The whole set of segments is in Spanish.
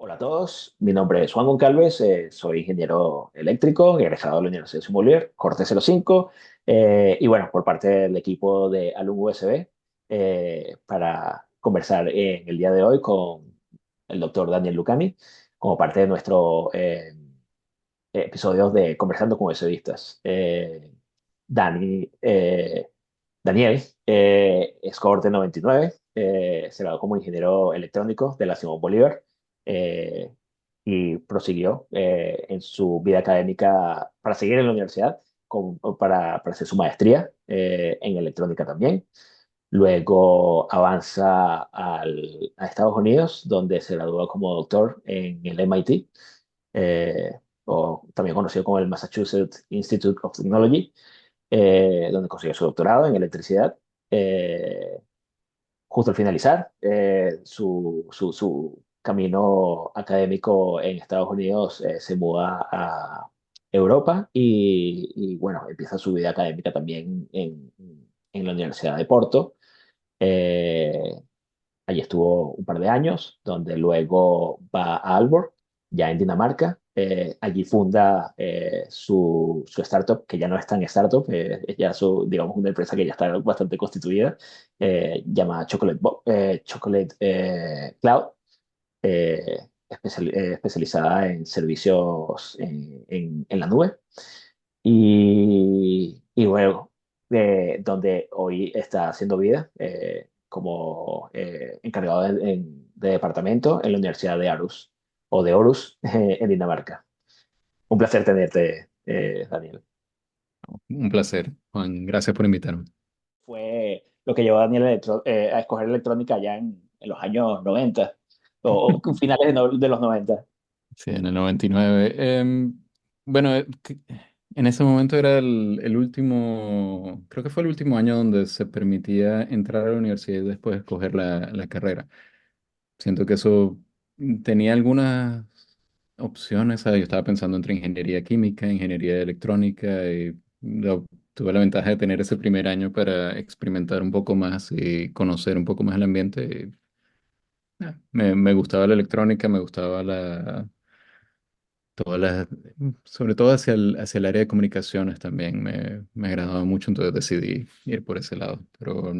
Hola a todos, mi nombre es Juan Goncalves, soy ingeniero eléctrico, egresado de la Universidad de Simón Bolívar, Corte 05, y bueno, por parte del equipo de Alum USB, para conversar en el día de hoy con el doctor Daniel Lucani, como parte de nuestro episodio de Conversando con USBistas. Dani, Daniel es cohorte 99, se graduó como ingeniero electrónico de la Simón Bolívar eh, y prosiguió en su vida académica para seguir en la universidad, para hacer su maestría en electrónica también. Luego avanza a Estados Unidos, donde se graduó como doctor en el MIT, o también conocido como el Massachusetts Institute of Technology, donde consiguió su doctorado en electricidad. Eh, Justo al finalizar su camino académico en Estados Unidos, se muda a Europa bueno, empieza su vida académica también en la Universidad de Porto. Eh, Allí estuvo un par de años, donde luego va a Aalborg, ya en Dinamarca. Allí funda su startup, que ya no es tan startup, es ya digamos, una empresa que ya está bastante constituida, llamada Chocolate Cloud, especializada en servicios en la nube. Y luego, donde hoy está haciendo vida como encargado de departamento en la Universidad de Aarhus o de Aarhus en Dinamarca. Un placer tenerte, Daniel. Un placer, Juan. Gracias por invitarme. Fue lo que llevó a Daniel a escoger electrónica ya en los años 90 o finales de los 90. Sí, en el 99. Bueno, en ese momento era el último, creo que fue el último año donde se permitía entrar a la universidad y después escoger la carrera. Siento que eso tenía algunas opciones. ¿Sabes? Yo estaba pensando entre ingeniería química, ingeniería electrónica y tuve la ventaja de tener ese primer año para experimentar un poco más y conocer un poco más el ambiente. Me gustaba la electrónica, me gustaba todas las, sobre todo hacia el área de comunicaciones también me agradaba mucho, entonces decidí ir por ese lado. Pero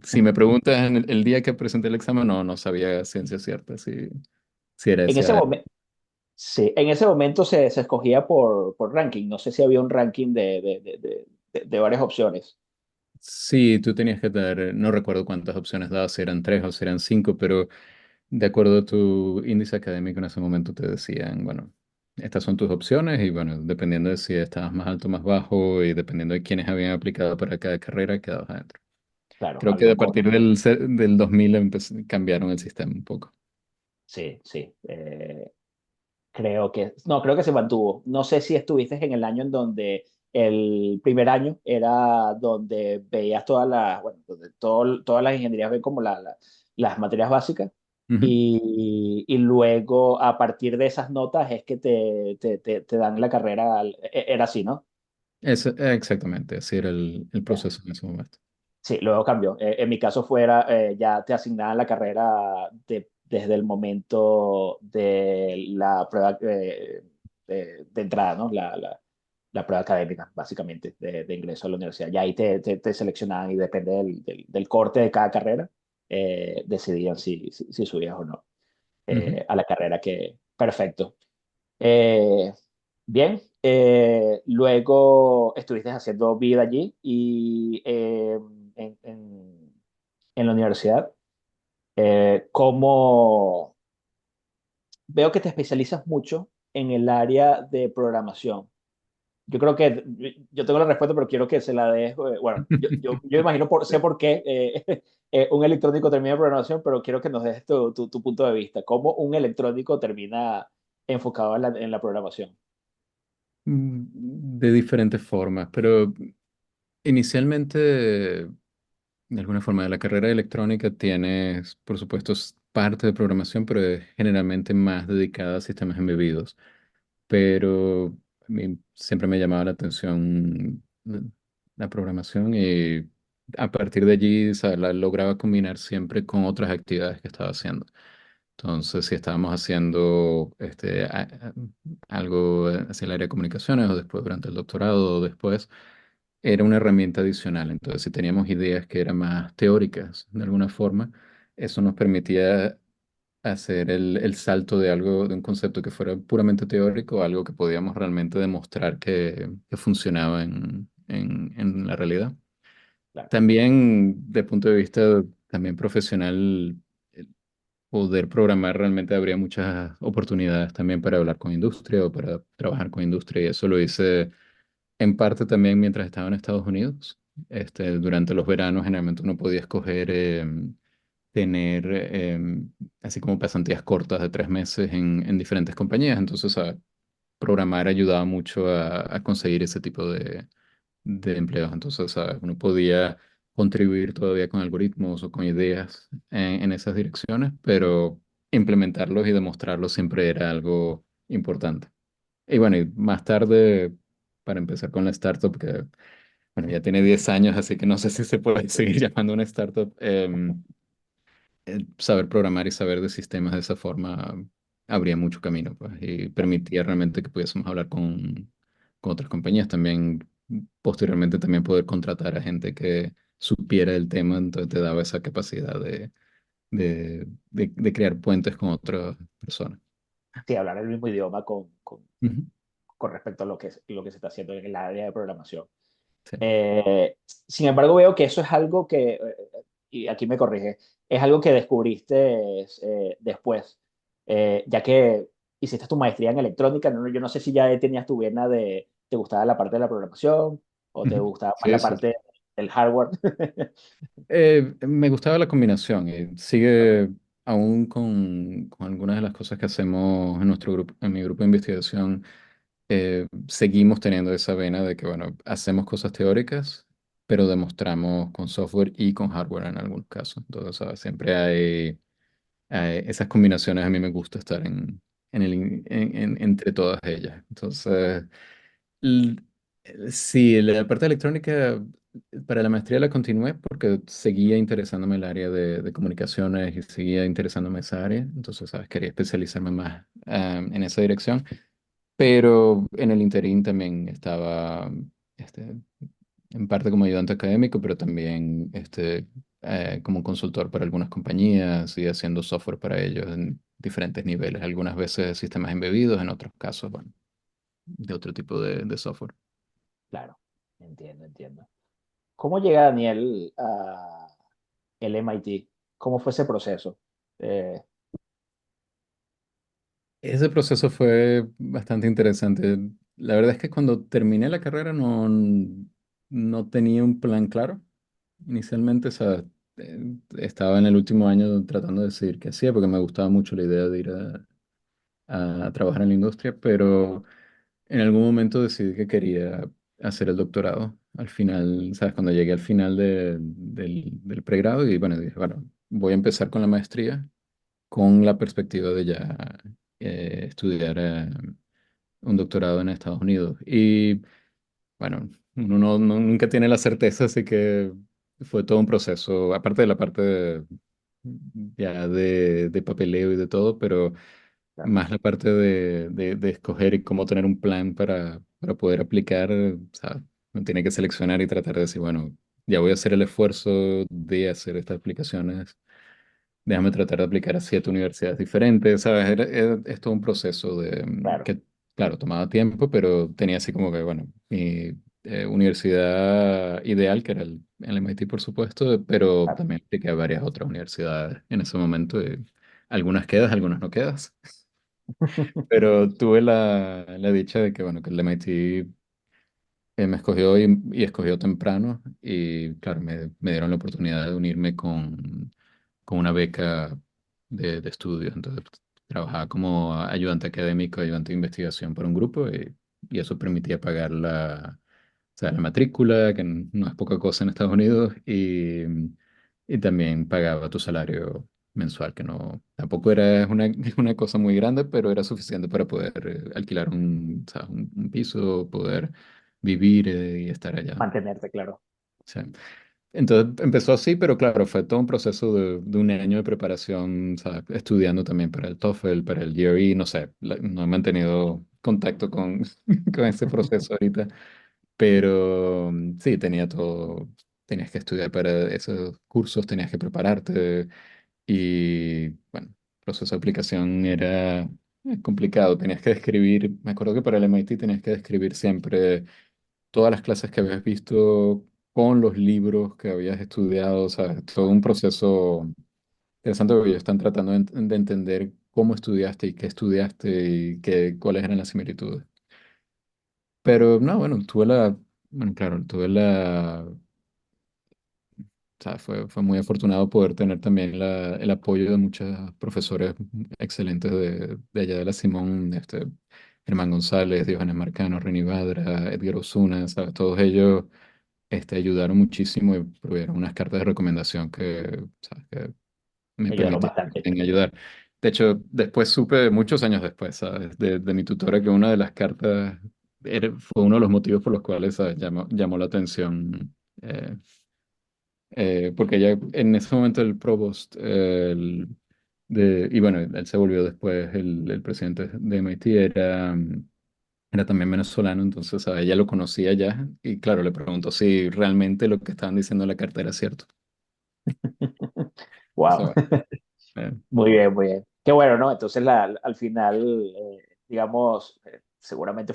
si me preguntas en el día que presenté el examen, no sabía a ciencia cierta si era En ese esa área. momento, sí, en ese momento se escogía por ranking. No sé si había un ranking de varias opciones. Sí, tú tenías que dar, no recuerdo cuántas opciones dabas, si eran tres o si eran cinco, pero de acuerdo a tu índice académico en ese momento te decían, bueno, estas son tus opciones y bueno, dependiendo de si estabas más alto o más bajo y dependiendo de quiénes habían aplicado para cada carrera, quedabas adentro. Claro, Creo que había a un partir del 2000 cambiaron el sistema un poco. Sí, sí. Creo que se mantuvo. No sé si estuviste en el año en donde el primer año era donde veías bueno, donde todas las ingenierías ven como las materias básicas Ujú. y luego a partir de esas notas es que te dan la carrera. Era así, ¿no? Exactamente, así era el Ya. proceso en ese momento. Sí, luego cambió. En mi caso ya te asignaban la carrera desde el momento de la prueba de entrada, ¿no? La prueba académica, básicamente, de ingreso a la universidad. Ya ahí te seleccionaban y depende del corte de cada carrera, decidían si subías o no Ujú. a la carrera que... Perfecto. Eh, Bien, luego estuviste haciendo vida allí y en, en- en la universidad. ¿Cómo veo que te especializas mucho en el área de programación? Yo creo que yo tengo la respuesta, pero quiero que se la des. Bueno, yo imagino, sé por qué un electrónico termina en programación, pero quiero que nos des tu punto de vista. ¿Cómo un electrónico termina enfocado en la programación? De diferentes formas, pero inicialmente, de alguna forma, de la carrera de electrónica tienes, por supuesto, parte de programación, pero es generalmente más dedicada a sistemas embebidos. Pero a mí siempre me llamaba la atención la programación y a partir de allí, o sea, la lograba combinar siempre con otras actividades que estaba haciendo. Entonces, si estábamos haciendo algo hacia el área de comunicaciones o después durante el doctorado o después, era una herramienta adicional. Entonces, si teníamos ideas que eran más teóricas de alguna forma, eso nos permitía hacer el salto de algo, de un concepto que fuera puramente teórico a algo que podíamos realmente demostrar que funcionaba en la realidad. Claro, También, de punto de vista también profesional, el poder programar realmente habría muchas oportunidades también para hablar con industria o para trabajar con industria. Y eso lo hice en parte también mientras estaba en Estados Unidos. Durante los veranos generalmente uno podía escoger tener así como pasantías cortas de 3 meses en diferentes compañías. Entonces, programar ayudaba mucho a conseguir ese tipo de empleos. Entonces, ¿sabes? Uno podía contribuir todavía con algoritmos o con ideas en esas direcciones, pero implementarlos y demostrarlos siempre era algo importante. Y bueno, y más tarde, para empezar con la startup, que bueno, ya tiene 10 años, así que no sé si se puede seguir llamando una startup. Saber programar y saber de sistemas de esa forma abría mucho camino, pues, y permitía realmente que pudiésemos hablar con otras compañías. También, posteriormente, también poder contratar a gente que supiera el tema, entonces te daba esa capacidad de crear puentes con otras personas. sí, hablar el mismo idioma Ujú. con respecto a lo que se está haciendo en el área de programación. Sí. Sin embargo, veo que eso es algo que, y aquí me corrige, es algo que descubriste después, ya que hiciste tu maestría en electrónica. Yo no sé si ya tenías tu vena de, te gustaba la parte de la programación o te Ujú. gustaba más Sí, la sí, sí. parte del hardware. Me gustaba la combinación y Ok, sigue aún con algunas de las cosas que hacemos en nuestro grupo, en mi grupo de investigación. Seguimos teniendo esa vena de que, bueno, hacemos cosas teóricas, pero demostramos con software y con hardware en algunos casos. Entonces, ¿sabes? Siempre hay esas combinaciones. A mí me gusta estar entre todas ellas. Entonces, l- sí, la parte electrónica para la maestría la continué porque seguía interesándome el área de comunicaciones y seguía interesándome esa área. Entonces, ¿sabes? Quería especializarme más en esa dirección. Pero en el interín también estaba este, en parte como ayudante académico, pero también como consultor para algunas compañías y haciendo software para ellos en diferentes niveles. Algunas veces sistemas embebidos, en otros casos, bueno, de otro tipo de software. claro, entiendo, entiendo. ¿Cómo llega Daniel a el MIT? ¿Cómo fue ese proceso? Eh, Ese proceso fue bastante interesante. La verdad es que cuando terminé la carrera no tenía un plan claro. Inicialmente, o sea, estaba en el último año tratando de decidir qué hacía porque me gustaba mucho la idea de ir a trabajar en la industria, pero en algún momento decidí que quería hacer el doctorado. Al final, ¿sabes? Cuando llegué al final del pregrado y bueno, dije, bueno, voy a empezar con la maestría con la perspectiva de ya estudiar un doctorado en Estados Unidos. Y bueno, uno nunca tiene la certeza, así que fue todo un proceso, aparte de la parte ya de papeleo y de todo, pero claro, más la parte de escoger y cómo tener un plan para poder aplicar, o sea, uno tiene que seleccionar y tratar de decir, bueno, ya voy a hacer el esfuerzo de hacer estas aplicaciones. Déjame tratar de aplicar a 7 universidades diferentes, ¿sabes? Es todo un proceso claro, que, claro, tomaba tiempo, pero tenía así como que, bueno, mi universidad ideal, que era el MIT, por supuesto, pero claro. también apliqué a varias otras universidades en ese momento. Algunas quedas, algunas no quedas. Pero tuve la dicha de que, bueno, que el MIT me escogió y escogió temprano y claro, me dieron la oportunidad de unirme con una beca de estudio. Entonces, trabajaba como ayudante académico, ayudante de investigación para un grupo y eso permitía pagar o sea, la matrícula, que no es poca cosa en Estados Unidos, y también pagaba tu salario mensual, que no, tampoco era una cosa muy grande, pero era suficiente para poder alquilar o sea, un piso, poder vivir y estar allá. Mantenerte, claro. Sí. Entonces empezó así, pero claro, fue todo un proceso de un año de preparación, ¿sabes? Estudiando también para el TOEFL, para el GRE, no sé, no he mantenido contacto con, con este proceso ahorita, pero sí, tenía todo, tenías que estudiar para esos cursos, tenías que prepararte y bueno, el proceso de aplicación era complicado, tenías que describir, me acuerdo que para el MIT tenías que describir siempre todas las clases que habías visto con los libros que habías estudiado, o sea, todo un proceso interesante porque ellos están tratando de entender cómo estudiaste y qué estudiaste y cuáles eran las similitudes. Pero no, bueno, bueno, claro, o sea, fue muy afortunado poder tener también el apoyo de muchos profesores excelentes de allá de la Simón, Germán González, Diógenes Marcano, Reni Badra, Edgar Osuna, ¿sabes? Todos ellos ayudaron muchísimo y provieron unas cartas de recomendación que, ¿sabes? Que me Me ayudaron permitieron bastante. también ayudar. De hecho, después supe, muchos años después, ¿sabes? De mi tutora, que una de las cartas fue uno de los motivos por los cuales, ¿sabes? Llamó la atención. Porque ella, en ese momento, el provost, y bueno, él se volvió después el presidente de MIT, era también venezolano, entonces a ella lo conocía ya y claro, le preguntó si realmente lo que estaban diciendo en la carta era cierto. Wow. Entonces, bueno, Muy bien, muy bien. Qué bueno, ¿no? Entonces, al final, digamos, seguramente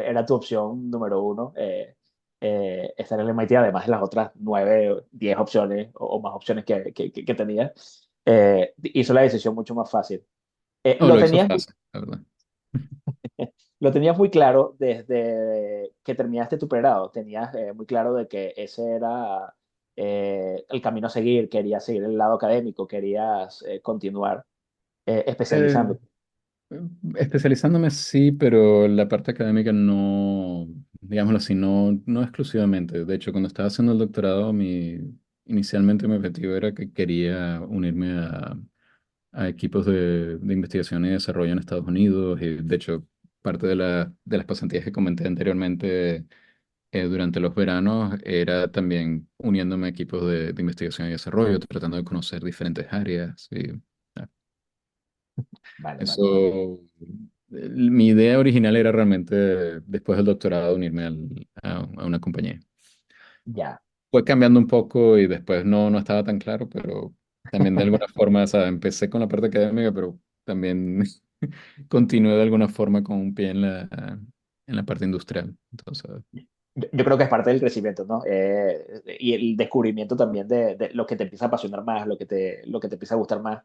era tu opción número uno, estar en el MIT, además de las otras 9, 10 opciones o más opciones que tenías. Hizo la decisión mucho más fácil. Eh, no, lo lo hizo tenías, fácil, la verdad. lo tenías muy claro desde que terminaste tu pregrado. Tenías muy claro de que ese era el camino a seguir. Querías seguir el lado académico, querías continuar Eh, especializándote. Especializándome sí, pero la parte académica no, digámoslo así, no exclusivamente. De hecho, cuando estaba haciendo el doctorado, inicialmente mi objetivo era que quería unirme a equipos de investigación y desarrollo en Estados Unidos. Y de hecho, parte de las pasantías que comenté anteriormente durante los veranos era también uniéndome a equipos de investigación y desarrollo, tratando de conocer diferentes áreas. Y, ah, Vale, vale. eso, mi idea original era realmente, después del doctorado, unirme a una compañía. Ya. Fue cambiando un poco y después no estaba tan claro, pero también de alguna forma, o sea, empecé con la parte académica, pero también continué de alguna forma con un pie en la parte industrial. Entonces, Yo creo que es parte del crecimiento, ¿no? Y el descubrimiento también de lo que te empieza a apasionar más, lo que te empieza a gustar más,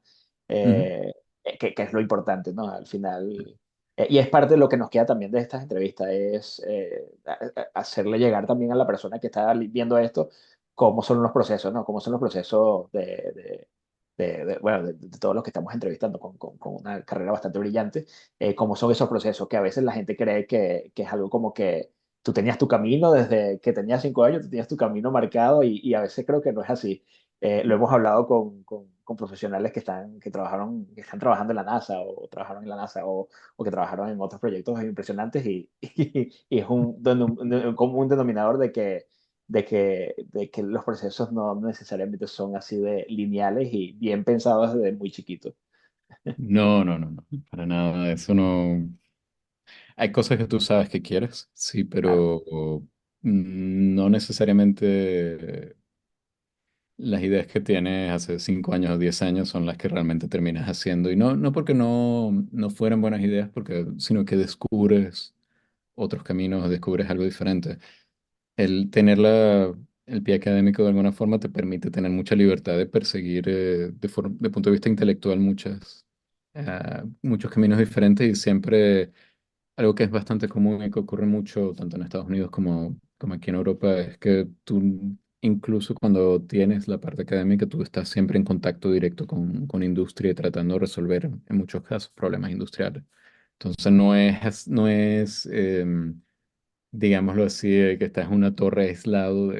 ujú. que es lo importante, ¿no? Al final. Y es parte de lo que nos queda también de estas entrevistas, es hacerle llegar también a la persona que está viendo esto cómo son los procesos, ¿no? Cómo son los procesos bueno, de todos los que estamos entrevistando con una carrera bastante brillante, cómo son esos procesos que a veces la gente cree que es algo como que tú tenías tu camino desde que tenías 5 años, tú tenías tu camino marcado y a veces creo que no es así. Lo hemos hablado con profesionales que están trabajando en la NASA o trabajaron en la NASA o que trabajaron en otros proyectos impresionantes y es un común denominador de que los procesos no necesariamente son así de lineales y bien pensados desde muy chiquitos. No, para nada, eso no. Hay cosas que tú sabes que quieres, sí, Claro, pero no necesariamente las ideas que tienes hace 5 años o 10 años son las que realmente terminas haciendo. Y no porque no fueran buenas ideas, sino que descubres otros caminos, descubres algo diferente. El tener el pie académico de alguna forma te permite tener mucha libertad de perseguir de punto de vista intelectual muchos caminos diferentes y siempre algo que es bastante común y que ocurre mucho tanto en Estados Unidos como aquí en Europa es que tú, incluso cuando tienes la parte académica, tú estás siempre en contacto directo con industria y tratando de resolver, en muchos casos, problemas industriales. Entonces no es, digámoslo así, que estás en una torre aislado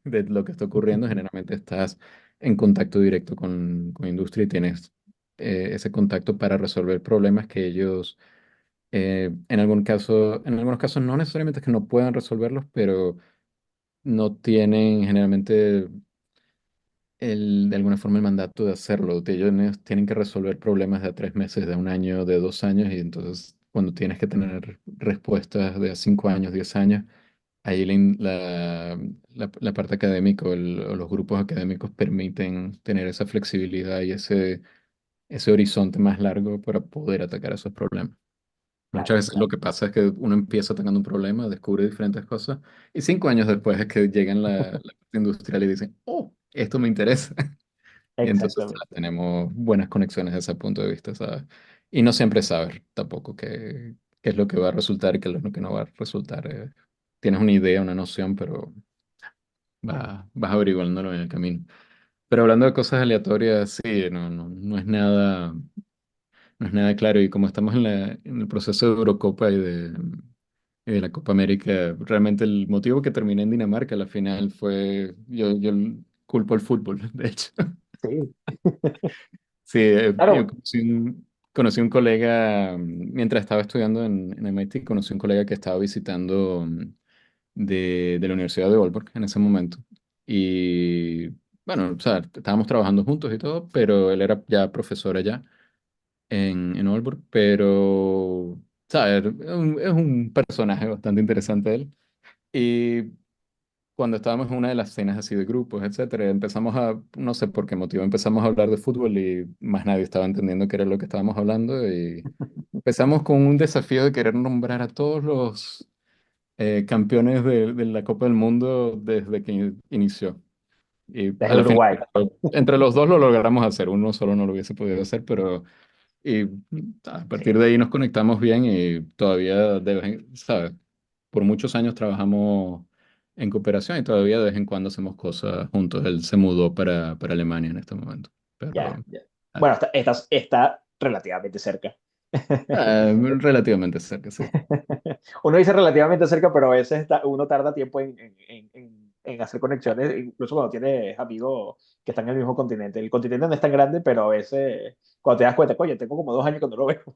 de lo que está ocurriendo. Generalmente estás en contacto directo con industria y tienes ese contacto para resolver problemas que ellos en algunos casos no necesariamente es que no puedan resolverlos, pero no tienen generalmente de alguna forma el mandato de hacerlo. Ellos tienen que resolver problemas de a 3 meses, de a un año, de 2 años, y entonces cuando tienes que tener respuestas de a 5 años, 10 años, ahí la parte académica o los grupos académicos permiten tener esa flexibilidad y ese horizonte más largo para poder atacar esos problemas. Muchas Claro, veces lo claro. que pasa es que uno empieza atacando un problema, descubre diferentes cosas, y 5 años después es que llegan la parte industrial y dicen, oh, esto me interesa. Y entonces Exactamente. tenemos buenas conexiones desde ese punto de vista, ¿sabes? Y no siempre sabes tampoco qué es lo que va a resultar y qué es lo que no va a resultar. Tienes una idea, una noción, pero vas averiguándolo en el camino. Pero hablando de cosas aleatorias, sí, no es nada claro. Y como estamos en el proceso de Eurocopa y de la Copa América, realmente el motivo que terminé en Dinamarca a la final fue, yo culpo al fútbol, de hecho. Sí. Sí, yo Claro, conocí un colega, mientras estaba estudiando en MIT, conocí un colega que estaba visitando de la Universidad de Aalborg en ese momento. Y bueno, o sea, estábamos trabajando juntos y todo, pero él era ya profesor allá en Aalborg, pero, ¿sabes? Es un personaje bastante interesante él. Y cuando estábamos en una de las cenas así de grupos, etcétera, empezamos no sé por qué motivo, empezamos a hablar de fútbol y más nadie estaba entendiendo qué era lo que estábamos hablando y empezamos con un desafío de querer nombrar a todos los campeones de la Copa del Mundo desde que inició. Y desde a el la final, Uruguay. entre los dos lo logramos hacer, uno solo no lo hubiese podido hacer, pero y a partir Sí, de ahí nos conectamos bien y todavía, ¿sabes? Por muchos años trabajamos en cooperación y todavía de vez en cuando hacemos cosas juntos. Él se mudó para Alemania en este momento, ya, pero ya. ah, Bueno, está relativamente cerca. relativamente cerca, sí. Uno dice relativamente cerca, pero a veces uno tarda tiempo en hacer conexiones, incluso cuando tienes amigos que están en el mismo continente. El continente no es tan grande, pero a veces cuando te das cuenta, oye, tengo como 2 años que no lo veo,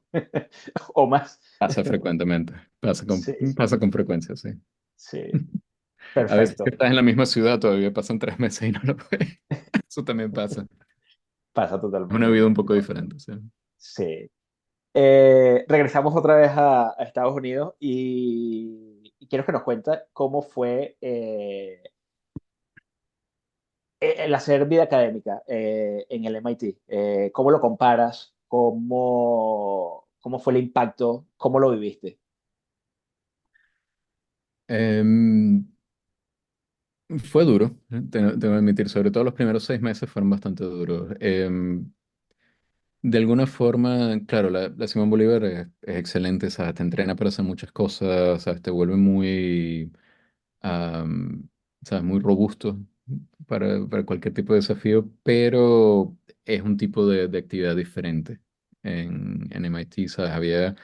o más. Pasa frecuentemente, pasa con, Sí, sí, pasa con frecuencia, sí. sí. A veces que Perfecto. estás en la misma ciudad todavía pasan 3 meses y no lo ves. Eso también pasa. Pasa Es una totalmente. vida un poco diferente, sí. Sí. Regresamos otra vez a Estados Unidos y quiero que nos cuente cómo fue el hacer vida académica en el MIT. ¿Cómo lo comparas? ¿Cómo fue el impacto? ¿Cómo lo viviste? Em, Fue duro, tengo que admitir, sobre todo los primeros 6 meses fueron bastante duros. De alguna forma, claro, la Simón Bolívar es excelente, ¿sabes? Te entrena para hacer muchas cosas, ¿sabes? Te vuelve muy, am, ¿sabes? Muy robusto para cualquier tipo de desafío, pero es un tipo de actividad diferente en MIT, ¿sabes? Había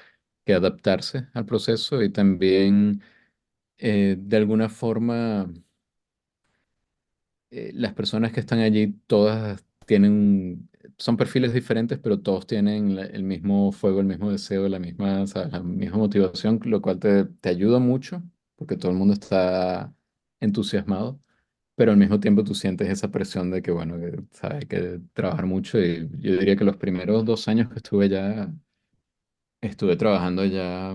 que adaptarse al proceso y también, de alguna forma las personas que están allí, todas son perfiles diferentes, pero todos tienen el mismo fuego, el mismo deseo, ¿sabes? La misma motivación, lo cual te ayuda mucho, porque todo el mundo está entusiasmado, pero al mismo tiempo tú sientes esa presión de que, bueno, sabes, hay que trabajar mucho y yo diría que los primeros 2 años que estuve allá, estuve trabajando ya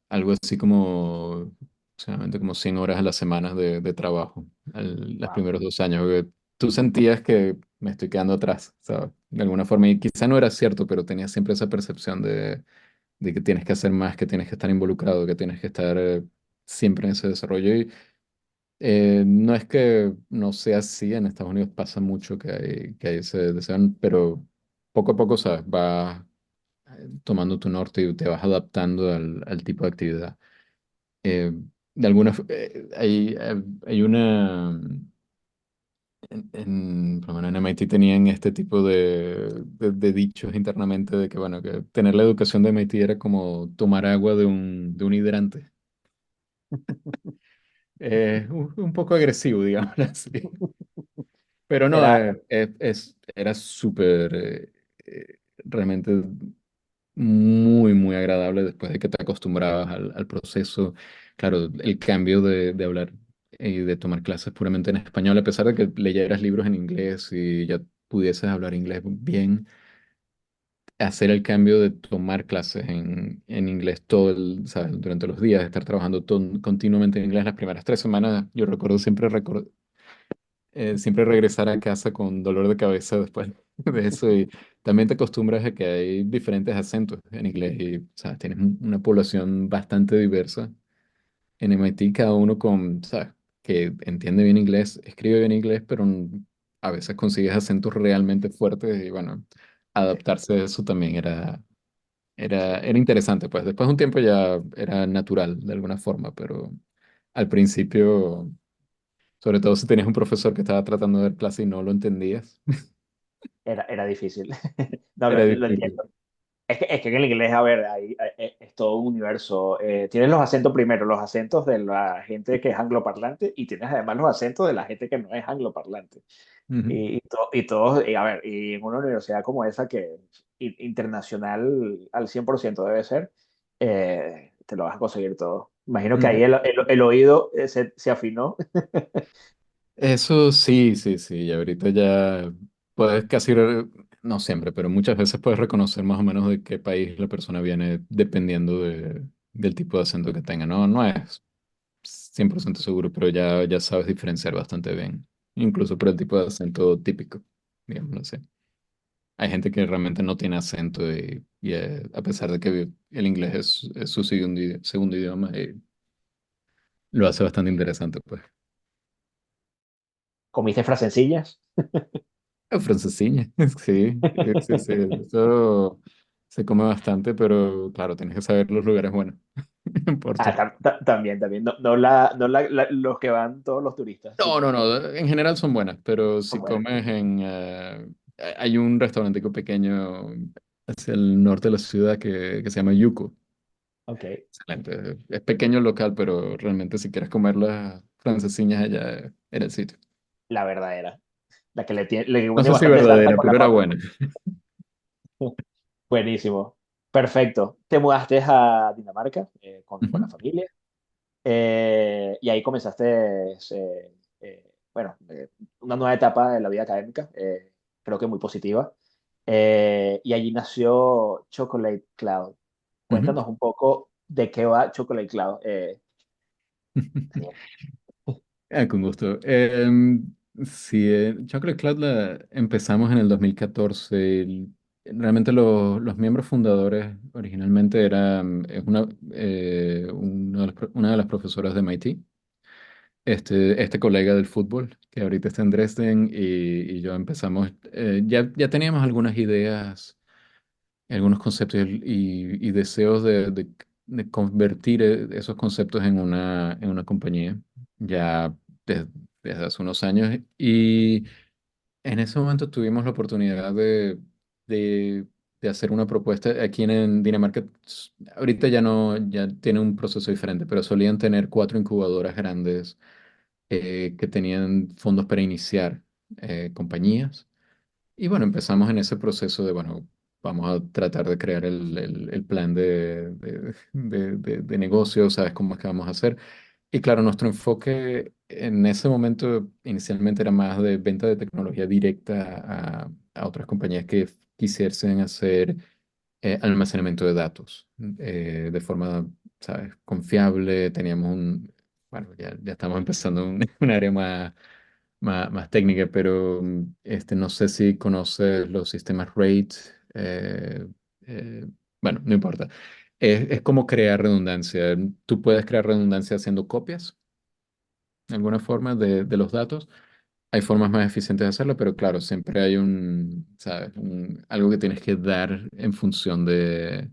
algo así como, aproximadamente como 100 horas a la semana de trabajo, los Wow. primeros 2 años, porque tú sentías que me estoy quedando atrás, ¿sabes? De alguna forma, y quizá no era cierto, pero tenías siempre esa percepción de que tienes que hacer más, que tienes que estar involucrado, que tienes que estar siempre en ese desarrollo. Y no es que no sea así, en Estados Unidos pasa mucho que hay ese deseo, pero poco a poco, ¿sabes? Vas tomando tu norte y te vas adaptando al tipo de actividad. Eh, hay una, por lo menos en MIT tenían este tipo de dichos internamente de que, bueno, que tener la educación de MIT era como tomar agua de un hidrante. Un poco agresivo, digamos así. Pero no, Era, era súper, realmente muy, muy agradable después de que te acostumbrabas al proceso. Claro, el cambio de hablar y de tomar clases puramente en español, a pesar de que leyeras libros en inglés y ya pudieses hablar inglés bien, hacer el cambio de tomar clases en inglés ¿sabes? Durante los días, estar trabajando continuamente en inglés las primeras 3 semanas, yo recuerdo siempre regresar a casa con dolor de cabeza después de eso y también te acostumbras a que hay diferentes acentos en inglés y, ¿sabes? Tienes una población bastante diversa en MIT, cada uno ¿sabes? Que entiende bien inglés, escribe bien inglés, pero a veces consigues acentos realmente fuertes y bueno, adaptarse a eso también era interesante, pues después de un tiempo ya era natural de alguna forma, pero al principio, sobre todo si tenías un profesor que estaba tratando de dar clase y no lo entendías, Era difícil. No, era lo difícil. entiendo. Es que en el inglés, a ver, es todo un universo. Tienes los acentos primero, los acentos de la gente que es angloparlante y tienes además los acentos de la gente que no es angloparlante. Ujú. Y todos, y a ver, y en una universidad como esa que internacional al 100% debe ser, te lo vas a conseguir todo. Imagino que Ujú. ahí el oído se afinó. Eso sí, sí, sí, y ahorita ya puedes no siempre, pero muchas veces puedes reconocer más o menos de qué país la persona viene dependiendo del tipo de acento que tenga. No, no es 100% seguro, pero ya sabes diferenciar bastante bien, incluso por el tipo de acento típico, digámoslo así. Hay gente que realmente no tiene acento a pesar de que el inglés es su segundo idioma, lo hace bastante interesante, pues. ¿Comiste frasencillas? Francesiña, sí, sí, sí, eso se come bastante, pero claro, tienes que saber los lugares buenos en Ah, Porto. también. No, los que van todos los turistas, No, sino no, que no, en general son buenas, pero son si buenas. comes hay un restaurantico pequeño hacia el norte de la ciudad que se llama Yuco. Ok, Excelente. Es pequeño el local, pero realmente si quieres comer las francesiñas allá era el sitio. la verdadera. La que le No pone sé si bastante salsa verdadera, con pero la era papa. buena. Buenísimo. Perfecto. Te mudaste a Dinamarca con Ujú, la familia y ahí comenzaste, bueno, una nueva etapa de la vida académica, creo que muy positiva. Y allí nació Chocolate Cloud. ujú. Cuéntanos un poco de qué va Chocolate Cloud. Daniel. Con gusto. Sí, Chocolate Cloud la empezamos en el 2014. Realmente los miembros fundadores originalmente eran una de las profesoras de MIT, este colega del fútbol que ahorita está en Dresden y yo empezamos, ya teníamos algunas ideas, algunos conceptos y deseos de convertir esos conceptos en una compañía ya desde hace unos años. Y en ese momento tuvimos la oportunidad de, de hacer una propuesta. Aquí en Dinamarca, ahorita ya no, ya tiene un proceso diferente, pero solían tener 4 incubadoras grandes que tenían fondos para iniciar compañías. Y bueno, empezamos en ese proceso de, bueno, vamos a tratar de crear el plan de negocio, ¿sabes cómo es que vamos a hacer? Y claro, nuestro enfoque en ese momento inicialmente era más de venta de tecnología directa a otras compañías que quisiesen hacer almacenamiento de datos de forma, ¿sabes? Confiable. Bueno, ya estamos empezando un área más técnica, pero no sé si conoces los sistemas RAID. eh, eh, bueno, no importa. Es como crear redundancia. Tú puedes crear redundancia haciendo copias, de alguna forma, de los datos. Hay formas más eficientes de hacerlo, pero claro, siempre hay ¿sabes? Algo que tienes que dar en función de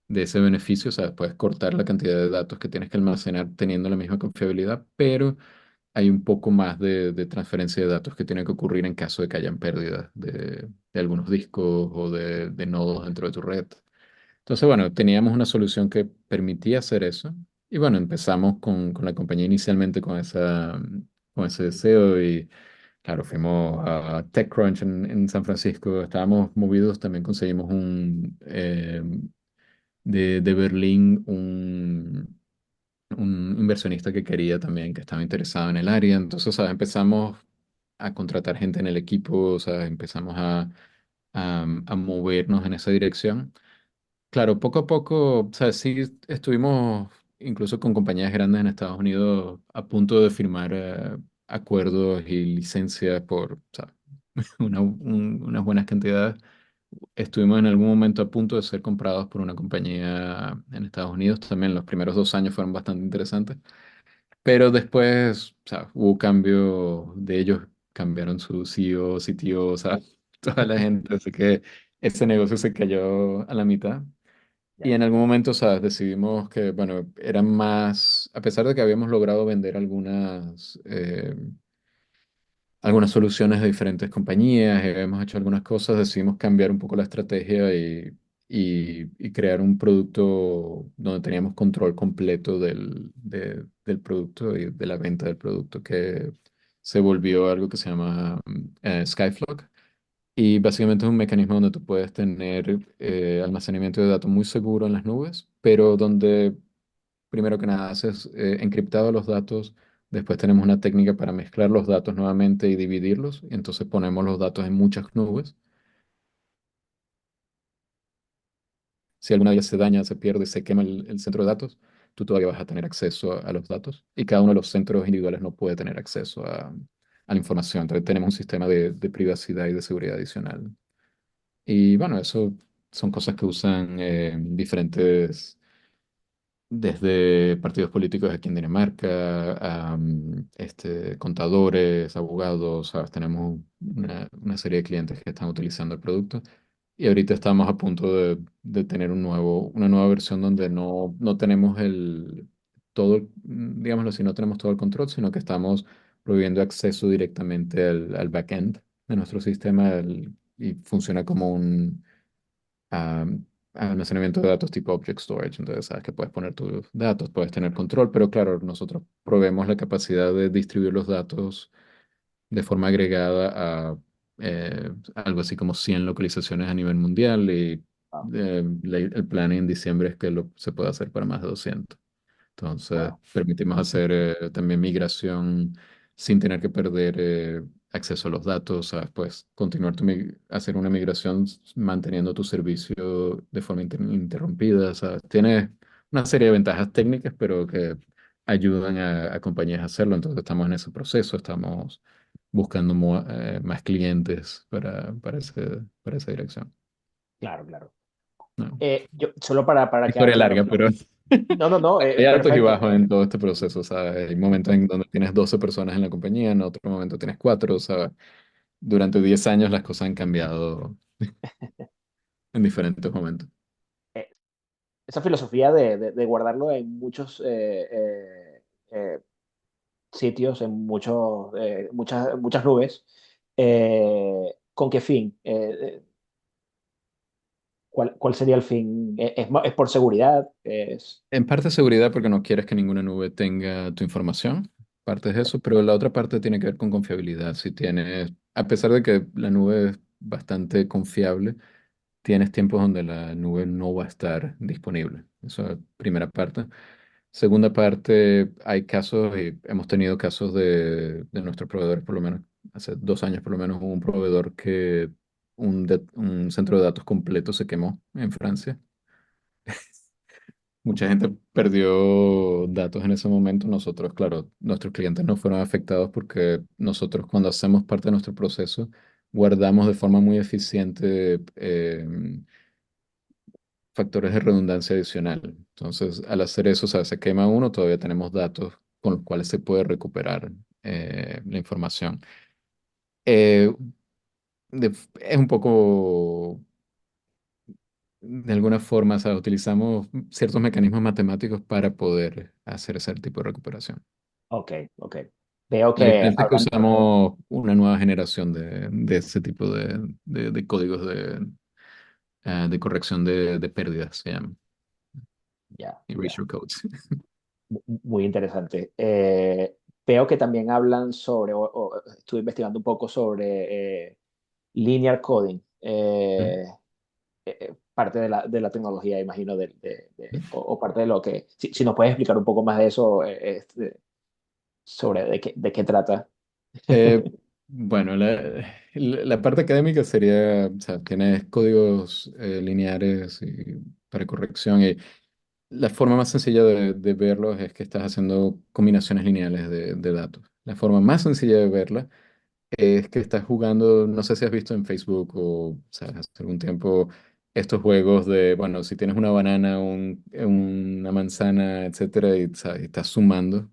ese beneficio. O sea, puedes cortar la cantidad de datos que tienes que almacenar teniendo la misma confiabilidad, pero hay un poco más de transferencia de datos que tiene que ocurrir en caso de que hayan pérdidas de algunos discos o de nodos dentro de tu red. Entonces, bueno, teníamos una solución que permitía hacer eso. Y bueno, empezamos con la compañía inicialmente con ese deseo y claro, fuimos a TechCrunch en San Francisco, estábamos movidos, también conseguimos de Berlín un inversionista que quería también, que estaba interesado en el área. Entonces, ¿sabes? Empezamos a contratar gente en el equipo, ¿sabes? Empezamos a movernos en esa dirección. Claro, poco a poco, ¿sabes? Sí, estuvimos incluso con compañías grandes en Estados Unidos a punto de firmar acuerdos y licencias por, ¿sabes? Unas buenas cantidades. Estuvimos en algún momento a punto de ser comprados por una compañía en Estados Unidos. También los primeros 2 años fueron bastante interesantes. Pero después, o sea, hubo cambio de ellos, cambiaron su CEO, CTO, o sea, toda la gente, así que ese negocio se cayó a la mitad. Y Ya, en algún momento, o sea, decidimos que, bueno, eran más, a pesar de que habíamos logrado vender algunas soluciones de diferentes compañías, hemos hecho algunas cosas, decidimos cambiar un poco la estrategia y crear un producto donde teníamos control completo del producto y de la venta del producto, que se volvió algo que se llama Skyflock. Y básicamente es un mecanismo donde tú puedes tener almacenamiento de datos muy seguro en las nubes, pero donde primero que nada haces encriptado los datos, después tenemos una técnica para mezclar los datos nuevamente y dividirlos, y entonces ponemos los datos en muchas nubes. Si alguna de ellas se daña, se pierde, se quema el centro de datos, tú todavía vas a tener acceso a los datos y cada uno de los centros individuales no puede tener acceso a la información. Entonces tenemos un sistema de privacidad y de seguridad adicional. Y bueno, eso son cosas que usan diferentes, desde partidos políticos aquí en Dinamarca, contadores, abogados, ¿sabes? Tenemos una serie de clientes que están utilizando el producto y ahorita estamos a punto de tener una nueva versión donde no tenemos digámoslo así, no tenemos todo el control, sino que estamos proveyendo acceso directamente al backend de nuestro sistema y funciona como un a, almacenamiento de datos tipo Object Storage. Entonces, sabes que puedes poner tus datos, puedes tener control, pero claro, nosotros proveemos la capacidad de distribuir los datos de forma agregada a algo así como 100 localizaciones a nivel mundial y wow, el plan en diciembre es que se pueda hacer para más de 200. Entonces, wow, permitimos hacer también migración sin tener que perder acceso a los datos, ¿sabes? Pues continuar hacer una migración manteniendo tu servicio de forma interrumpida, ¿sabes? Tiene una serie de ventajas técnicas, pero que ayudan a compañías a hacerlo. Entonces, estamos en ese proceso, estamos buscando más clientes para esa dirección. claro, claro. ¿No? Yo, solo para Historia quedarme, bueno, larga, pero no, no, no, hay altos y perfecto. bajos en todo este proceso, ¿sabes? Hay momentos en donde tienes 12 personas en la compañía, en otro momento tienes 4, ¿sabes? Durante 10 años las cosas han cambiado en diferentes momentos. Eh, Esa filosofía de guardarlo en muchos sitios, en muchas nubes, ¿con qué fin? ¿Cuál sería el fin? ¿Es por seguridad? En parte seguridad porque no quieres que ninguna nube tenga tu información, parte es eso, pero la otra parte tiene que ver con confiabilidad. Si tienes, a pesar de que la nube es bastante confiable, tienes tiempos donde la nube no va a estar disponible. Eso es primera parte. Segunda parte, hay casos, y hemos tenido casos de nuestros proveedores, por lo menos hace 2 años, por lo menos hubo un proveedor que un centro de datos completo se quemó en Francia. Mucha gente perdió datos en ese momento. Nosotros, claro, nuestros clientes no fueron afectados porque nosotros cuando hacemos parte de nuestro proceso, guardamos de forma muy eficiente factores de redundancia adicional. Entonces, al hacer eso, o sea, se quema uno, todavía tenemos datos con los cuales se puede recuperar la información. Eh, es un poco, de alguna forma, o sea, utilizamos ciertos mecanismos matemáticos para poder hacer ese tipo de recuperación. Ok, ok. Veo La que diferencia es que usamos una nueva generación de ese tipo de códigos de corrección de pérdidas, se llaman, ya, ya, erasure codes. muy interesante. Veo que también hablan sobre, estuve investigando un poco sobre linear coding, parte de la tecnología, imagino, o parte de lo que, si nos puedes explicar un poco más de eso, sobre de qué trata. Eh, bueno, la parte académica sería, o sea, tienes códigos lineares para corrección y la forma más sencilla de verlos es que estás haciendo combinaciones lineales de datos. La forma más sencilla de verla es que estás jugando, no sé si has visto en Facebook o sea, hace algún tiempo estos juegos de, bueno, si tienes una banana, una manzana, etcétera, y, y estás sumando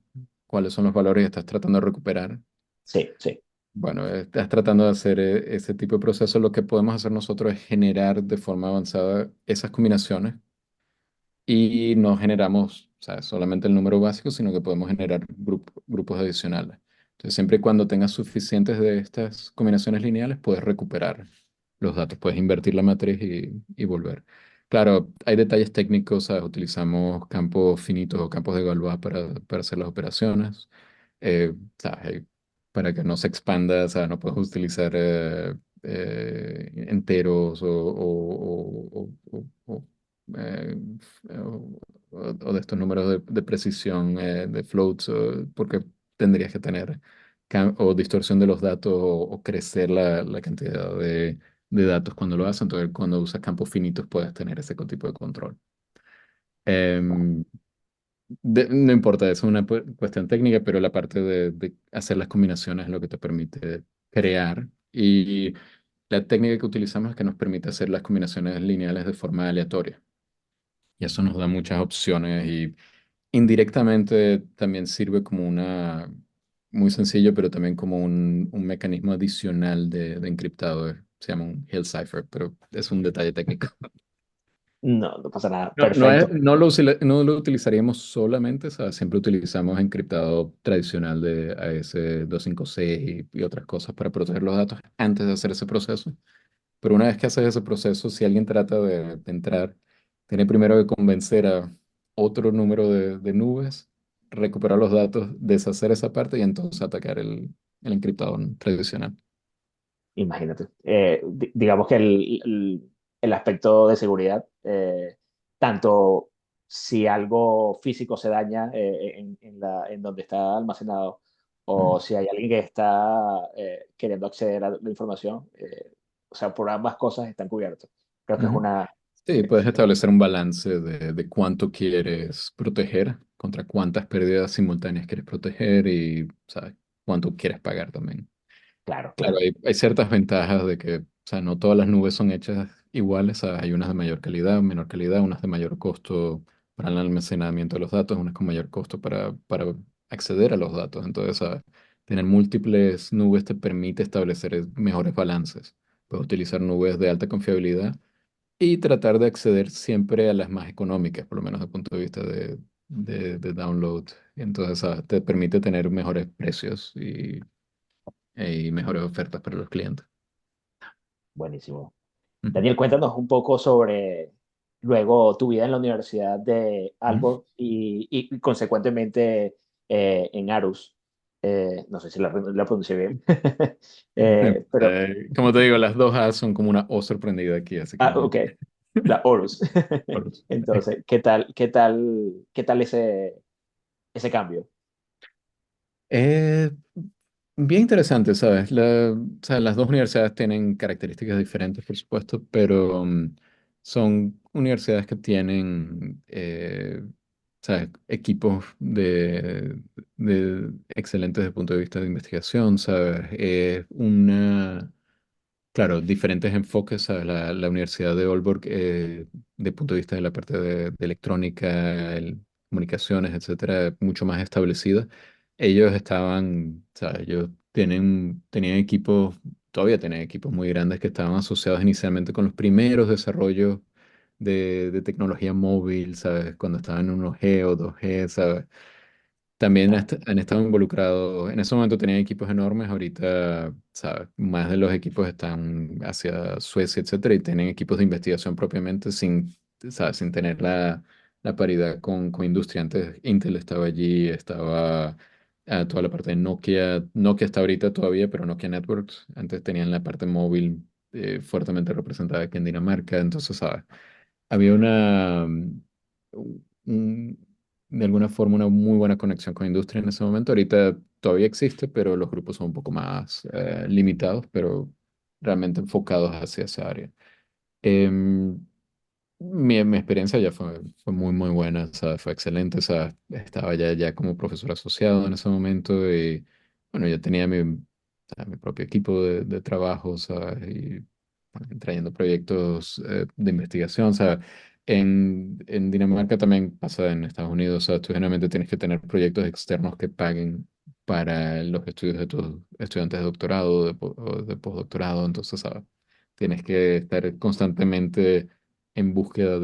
cuáles son los valores y estás tratando de recuperar. Sí, sí. Bueno, estás tratando de hacer ese tipo de proceso. Lo que podemos hacer nosotros es generar de forma avanzada esas combinaciones y no generamos, o sea, solamente el número básico, sino que podemos generar grupos adicionales. Entonces, siempre y cuando tengas suficientes de estas combinaciones lineales, puedes recuperar los datos, puedes invertir la matriz y volver. Claro, hay detalles técnicos, ¿sabes? Utilizamos campos finitos o campos de Galois para hacer las operaciones. ¿Sabes? Para que no se expanda, o sea, no puedes utilizar enteros eh, o de estos números de precisión de floats, porque tendrías que tener o distorsión de los datos o crecer la cantidad de datos cuando lo haces. Entonces, cuando usas campos finitos puedes tener ese tipo de control. Em, no importa, es una cuestión técnica, pero la parte de hacer las combinaciones es lo que te permite crear. Y la técnica que utilizamos es que nos permite hacer las combinaciones lineales de forma aleatoria. Y eso nos da muchas opciones y indirectamente también sirve como muy sencillo, pero también como un mecanismo adicional de encriptado. Se llama un Hill cipher, pero es un detalle técnico. No, no pasa nada. No, no, Perfecto. no lo utilizaríamos solamente, o sea, siempre utilizamos encriptado tradicional de AES-256 y otras cosas para proteger los datos antes de hacer ese proceso. Pero una vez que haces ese proceso, si alguien trata de entrar, tiene primero que convencer a otro número de nubes, recuperar los datos, deshacer esa parte y entonces atacar el encriptado tradicional. Imagínate. Digamos que el aspecto de seguridad, tanto si algo físico se daña en donde está almacenado, Mm. o si hay alguien que está queriendo acceder a la información, o sea, por ambas cosas están cubiertos. Creo que es Ujú. una... Sí, puedes establecer un balance de cuánto quieres proteger, contra cuántas pérdidas simultáneas quieres proteger y, ¿sabes? Cuánto quieres pagar también. Claro, Claro, claro. hay ciertas ventajas de que, o sea, no todas las nubes son hechas iguales. Hay unas de mayor calidad, menor calidad, unas de mayor costo para el almacenamiento de los datos, unas con mayor costo para acceder a los datos. Entonces, tener múltiples nubes te permite establecer mejores balances. Puedes utilizar nubes de alta confiabilidad y tratar de acceder siempre a las más económicas, por lo menos desde el punto de vista de download. Entonces, te permite tener mejores precios y mejores ofertas para los clientes. Buenísimo. Ujú, Daniel, cuéntanos un poco sobre luego tu vida en la Universidad de ujú. Aalborg y consecuentemente en Aarhus. No sé si la pronuncié bien. Pero, Como te digo, las dos A son como una O sorprendida aquí, así que no. ok, la Horus. Horus. Entonces, qué tal ese cambio? Eh, Bien interesante, ¿sabes? O sea, las dos universidades tienen características diferentes, por supuesto, pero son universidades que tienen, ¿sabes? Equipos de excelentes desde el punto de vista de investigación, ¿sabes? Claro, diferentes enfoques, ¿sabes? La Universidad de Aalborg, de punto de vista de la parte de electrónica, comunicaciones, etcétera, mucho más establecida. Ellos estaban, ¿sabes? Ellos tenían equipos, todavía tienen equipos muy grandes que estaban asociados inicialmente con los primeros desarrollos de tecnología móvil, ¿sabes? Cuando estaban en 1G o 2G, ¿sabes? También Claro, han estado involucrados, en ese momento tenían equipos enormes, ahorita, ¿sabes? Más de los equipos están hacia Suecia, etcétera, y tienen equipos de investigación propiamente sin, ¿sabes? Sin tener la paridad con industria. Antes Intel estaba allí, estaba toda la parte de Nokia. Nokia está ahorita todavía, pero Nokia Networks. Antes tenían la parte móvil fuertemente representada aquí en Dinamarca, entonces, ¿sabes? Había mm, de alguna forma una muy buena conexión con industria en ese momento. Ahorita todavía existe, pero los grupos son un poco más limitados, pero realmente enfocados hacia esa área. Em, mi experiencia ya fue muy, muy buena, o sea, fue excelente, o sea, estaba ya como profesor asociado en ese momento y, bueno, ya tenía o sea, mi propio equipo de trabajo, ¿sabes? Y bueno, trayendo proyectos de investigación, o sea, en Dinamarca también pasa en Estados Unidos, o sea, tú generalmente tienes que tener proyectos externos que paguen para los estudios de tus estudiantes de doctorado o de postdoctorado, entonces, ¿sabes? Tienes que estar constantemente en búsqueda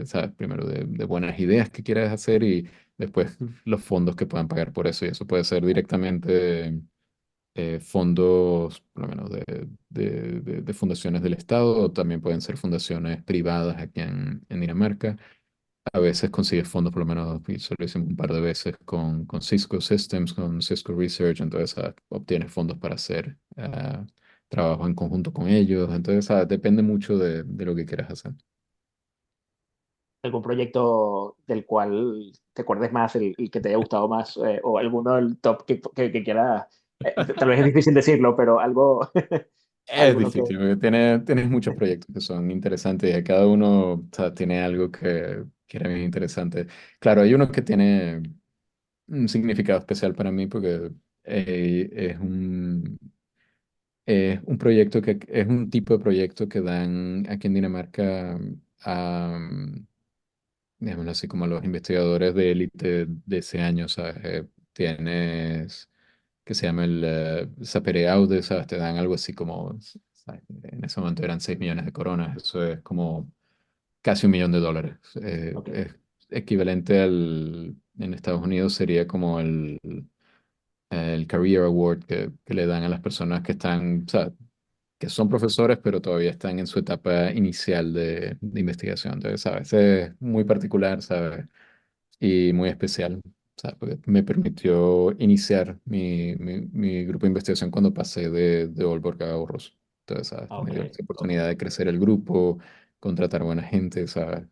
¿sabes? Primero de buenas ideas que quieras hacer y después los fondos que puedan pagar por eso. Y eso puede ser directamente fondos, por lo menos, de fundaciones del Estado, o también pueden ser fundaciones privadas aquí en Dinamarca. A veces consigues fondos, por lo menos, y eso lo hicimos un par de veces con Cisco Systems, con Cisco Research, entonces obtienes fondos para hacer trabajo en conjunto con ellos. Entonces, depende mucho de lo que quieras hacer. ¿Algún proyecto del cual te acuerdes más, el que te haya gustado más, o alguno del top que quieras? Tal vez es difícil decirlo, pero algo, Es alguno que... difícil, porque tienes muchos proyectos que son interesantes y cada uno, o sea, tiene algo que era bien interesante. Claro, hay uno que tiene un significado especial para mí porque es un proyecto que es un tipo de proyecto que dan aquí en Dinamarca a, digámoslo así, como a los investigadores de élite de ese año, ¿sabes? Tienes que se llama el Sapere Aude, ¿sabes? Te dan algo así como, ¿sabes? En ese momento eran 6 millones de coronas, eso es como casi $1 millón. Ok, Es equivalente en Estados Unidos sería como el Career Award que le dan a las personas que están, o sea, que son profesores, pero todavía están en su etapa inicial de investigación. Entonces, ¿sabes? Es muy particular, ¿sabes? Y muy especial, ¿sabes? Porque me permitió iniciar mi grupo de investigación cuando pasé de Aalborg a Aarhus. Entonces, ¿sabes? Me ok, dio esa ok. oportunidad de crecer el grupo, contratar buena gente, ¿sabes?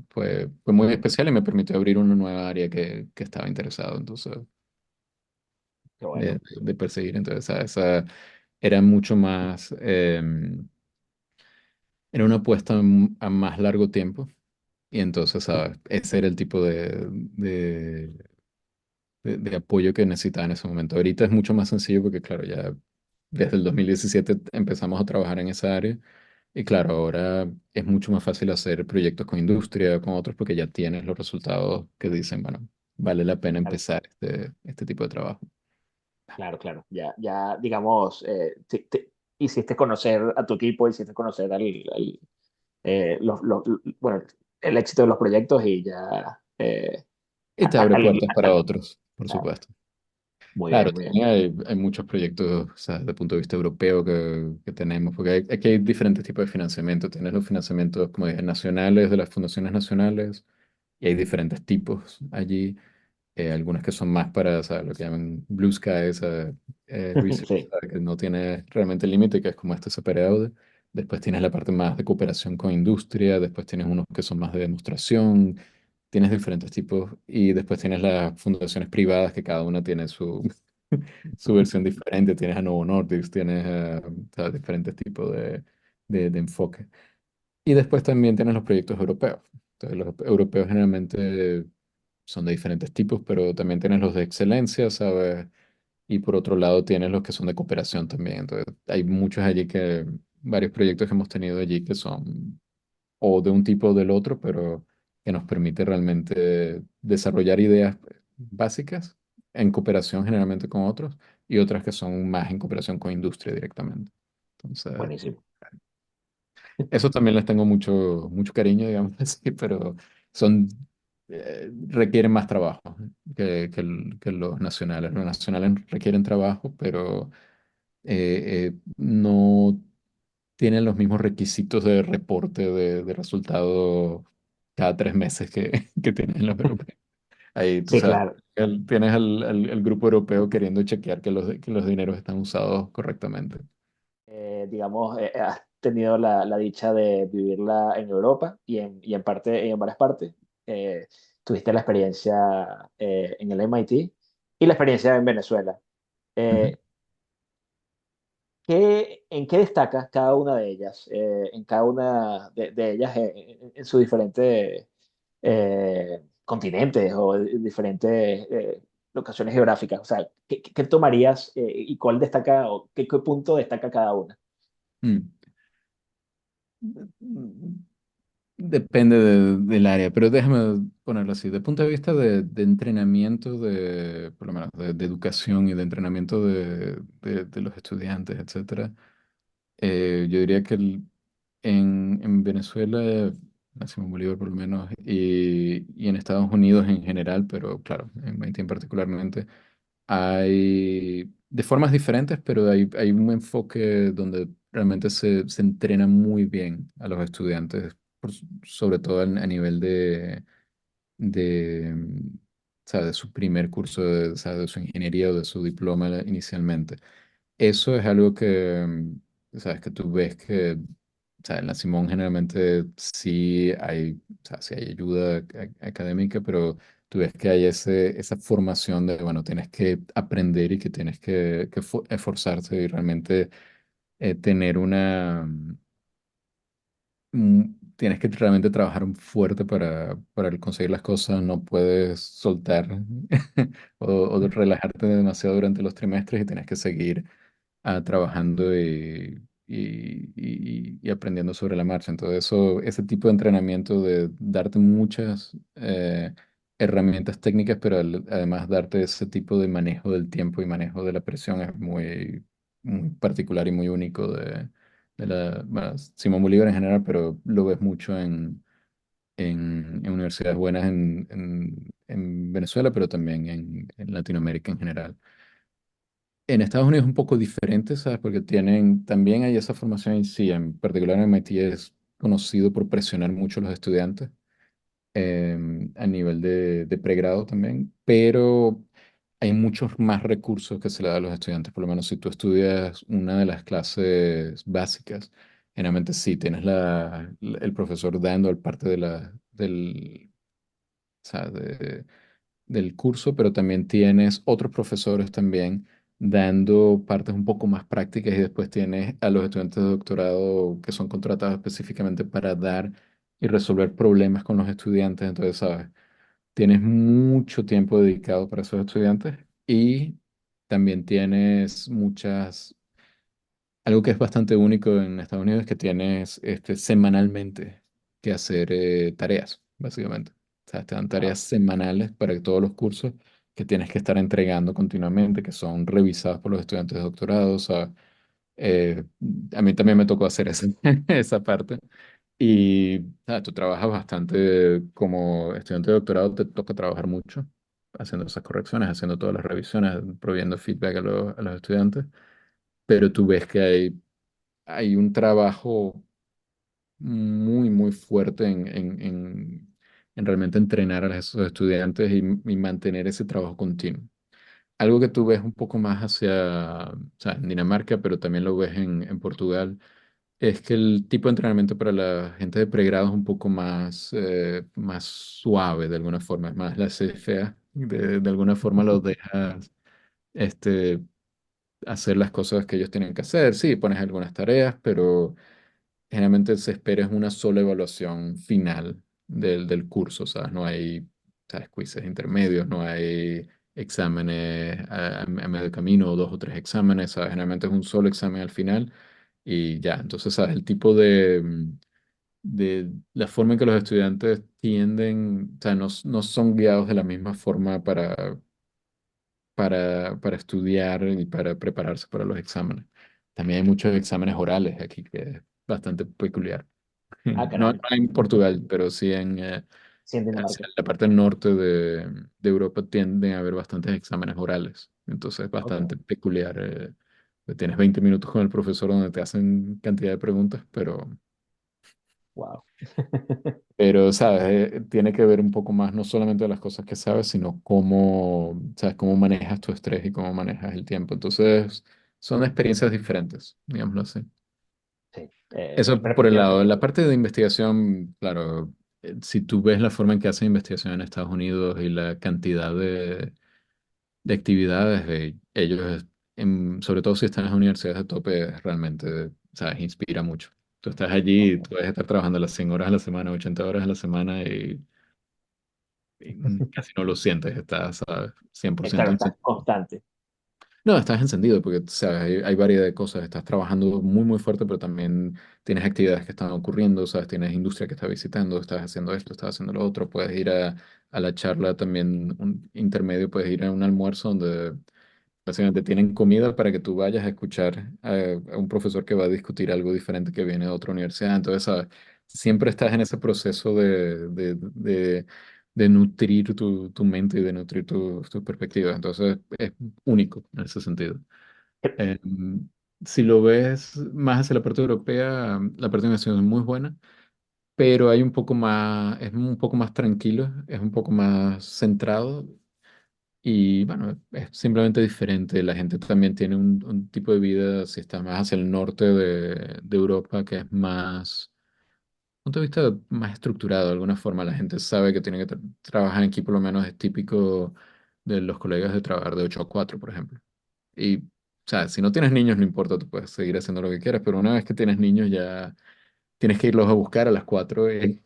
Fue muy especial y me permitió abrir una nueva área que estaba interesado, entonces, Qué bueno. de perseguir. Entonces, esa era mucho más, era una apuesta a más largo tiempo. Y entonces, ¿sabes? Ese era el tipo de apoyo que necesitaba en ese momento. Ahorita es mucho más sencillo porque, claro, ya desde el 2017 empezamos a trabajar en esa área. Y claro, ahora es mucho más fácil hacer proyectos con industria, con otros, porque ya tienes los resultados que dicen, bueno, vale la pena Claro, empezar este tipo de trabajo. claro, claro. Ya digamos, hiciste conocer a tu equipo, hiciste conocer bueno, el éxito de los proyectos y ya... Y te abre puertas para otros, por claro, supuesto. muy Claro, bien, muy bien. también hay muchos proyectos, o sea, desde el punto de vista europeo que tenemos, porque aquí hay diferentes tipos de financiamiento. Tienes los financiamientos, como dije, nacionales, de las fundaciones nacionales, y hay diferentes tipos allí. Algunas que son más para, o sea, lo que llaman Blue Sky, esa research, Sí, que no tiene realmente límite, que es como este separado. Después tienes la parte más de cooperación con industria, después tienes unos que son más de demostración, tienes diferentes tipos, y después tienes las fundaciones privadas que cada una tiene su versión diferente. Tienes a Novo Nordisk, tienes o sea, diferentes tipos de enfoque. Y después también tienes los proyectos europeos. Entonces, los europeos generalmente son de diferentes tipos, pero también tienes los de excelencia, ¿sabes? Y por otro lado tienes los que son de cooperación también. Entonces, hay muchos allí varios proyectos que hemos tenido allí que son o de un tipo o del otro, pero que nos permite realmente desarrollar ideas básicas en cooperación generalmente con otros y otras que son más en cooperación con industria directamente. Entonces, buenísimo. eso también les tengo mucho cariño, digamos así, pero son, requieren más trabajo que los nacionales. Los nacionales requieren trabajo, pero no tienen los mismos requisitos de reporte de resultados cada 3 meses que tienen los europeos. Ahí, tú Sí, sabes, claro. tienes el grupo europeo queriendo chequear que los dineros están usados correctamente. Digamos, has tenido la dicha de vivirla en Europa y en varias partes. tuviste la experiencia en el MIT y la experiencia en Venezuela. Ujú. Eh, ¿En qué destaca cada una de ellas? En cada una de ellas en sus diferentes continentes o diferentes locaciones geográficas. O sea, ¿qué tomarías y cuál destaca o qué punto destaca cada una? Mm. Depende del área, pero déjame ponerlo así. De punto de vista de entrenamiento, por lo menos de educación y de entrenamiento de los estudiantes, etcétera, yo diría que en Venezuela, en Simón Bolívar por lo menos, y en Estados Unidos en general, pero claro, en Haití particularmente, hay de formas diferentes, pero hay un enfoque donde realmente se entrena muy bien a los estudiantes, sobre todo a nivel de, o sea, de su primer curso, o sea, de su ingeniería o de su diploma inicialmente. Eso es algo que, sabes, que tú ves que, o sea, en la Simón generalmente sí hay, o sea, sí hay ayuda académica, pero tú ves que hay esa formación de, bueno, tienes que aprender y que tienes que esforzarte y realmente tener tienes que realmente trabajar fuerte para conseguir las cosas, no puedes soltar o relajarte demasiado durante los trimestres y tienes que seguir trabajando y aprendiendo sobre la marcha. Entonces, ese tipo de entrenamiento de darte muchas herramientas técnicas, pero además darte ese tipo de manejo del tiempo y manejo de la presión es muy particular y muy único bueno, Simón Bolívar en general, pero lo ves mucho en universidades buenas en Venezuela, pero también en Latinoamérica en general. En Estados Unidos es un poco diferente, ¿sabes? Porque también hay esa formación y sí, en particular en MIT es conocido por presionar mucho a los estudiantes a nivel de pregrado también, pero hay muchos más recursos que se le da a los estudiantes, por lo menos si tú estudias una de las clases básicas, generalmente sí, tienes el profesor dando al parte o sea, del curso, pero también tienes otros profesores también dando partes un poco más prácticas y después tienes a los estudiantes de doctorado que son contratados específicamente para dar y resolver problemas con los estudiantes. Entonces, ¿sabes? Tienes mucho tiempo dedicado para esos estudiantes y también tienes algo que es bastante único en Estados Unidos es que tienes semanalmente que hacer tareas, básicamente. O sea, te dan tareas Wow. semanales para todos los cursos que tienes que estar entregando continuamente, que son revisados por los estudiantes de doctorado. O sea, eh, a mí también me tocó hacer esa parte. Y tú trabajas bastante como estudiante de doctorado, te toca trabajar mucho haciendo esas correcciones, haciendo todas las revisiones, proveyendo feedback a los estudiantes, pero tú ves que hay un trabajo muy fuerte en realmente entrenar a esos estudiantes y mantener ese trabajo continuo. Algo que tú ves un poco más o sea, en Dinamarca, pero también lo ves en Portugal, es que el tipo de entrenamiento para la gente de pregrado es un poco más suave de alguna forma, es más la CFA. De alguna forma los dejas este, hacer las cosas que ellos tienen que hacer. Sí, pones algunas tareas, pero generalmente se espera es una sola evaluación final del curso, ¿sabes? No hay, ¿sabes? Quizzes intermedios, no hay exámenes a medio camino o dos o tres exámenes, ¿sabes? Generalmente es un solo examen al final y ya. Entonces, ¿sabes? El tipo de la forma en que los estudiantes tienden, o sea, no son guiados de la misma forma para estudiar y para prepararse para los exámenes. También hay muchos exámenes orales aquí, que es bastante peculiar. Ah, No, no caramba. en Portugal, pero sí Sí, en hacia Dinamarca. la parte norte de Europa tienden a haber bastantes exámenes orales. Entonces es Ok. bastante peculiar. Tienes 20 minutos con el profesor donde te hacen cantidad de preguntas, Wow. ¿sabes? Tiene que ver un poco más no solamente de las cosas que sabes, sino cómo, ¿sabes? Cómo manejas tu estrés y cómo manejas el tiempo. Entonces, son experiencias diferentes, digámoslo así. Sí. Eso por el lado. Perspectivas. La parte de investigación, claro, si tú ves la forma en que hacen investigación en Estados Unidos y la cantidad de actividades de ellos, sobre todo si están en las universidades de tope, realmente, ¿sabes? Inspira mucho. Tú estás allí, y tú puedes estar trabajando las 100 horas a la semana, 80 horas a la semana y casi no lo sientes, estás, ¿sabes? 100% Claro, estás encendido. constante. No, estás encendido porque, ¿sabes? Hay variedad de cosas. Estás trabajando muy, muy fuerte, pero también tienes actividades que están ocurriendo, ¿sabes? Tienes industria que está visitando, estás haciendo esto, estás haciendo lo otro. Puedes ir a la charla también, un intermedio, puedes ir a un almuerzo donde básicamente tienen comida para que tú vayas a escuchar a un profesor que va a discutir algo diferente que viene de otra universidad. Entonces, ¿sabes? Siempre estás en ese proceso de nutrir tu mente y de nutrir tu perspectiva. Entonces, es único en ese sentido. Eh, si lo ves más hacia la parte europea, la parte de investigación es muy buena, pero hay un poco más, es un poco más tranquilo, es un poco más centrado y bueno, es simplemente diferente. La gente también tiene un tipo de vida, si está más hacia el norte de Europa, que es más, punto de vista más estructurado de alguna forma. La gente sabe que tiene que trabajar en equipo, por lo menos es típico de los colegas de trabajar de 8 a 4 por ejemplo. Y, o sea, si no tienes niños, no importa, tú puedes seguir haciendo lo que quieras, pero una vez que tienes niños, ya tienes que irlos a buscar a las 4 y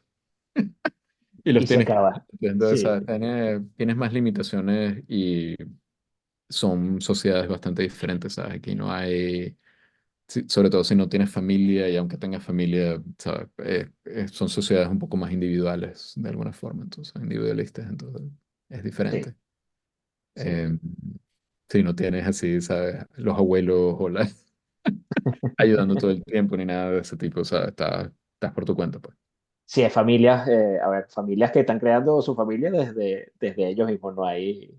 los Y se tienes que... acaba. Entonces, Sí, ¿sabes? Tienes más limitaciones y son sociedades bastante diferentes, ¿sabes? Aquí no hay, sobre todo si no tienes familia y aunque tengas familia, ¿sabes? Son sociedades un poco más individuales de alguna forma, entonces, individualistas, entonces es sí, diferente. sí. Eh, si no tienes así, ¿sabes? Los abuelos o la, ayudando todo el tiempo ni nada de ese tipo, o sea, estás por tu cuenta, pues. Sí, hay familias, a ver, familias que están creando su familia desde ellos mismos. No hay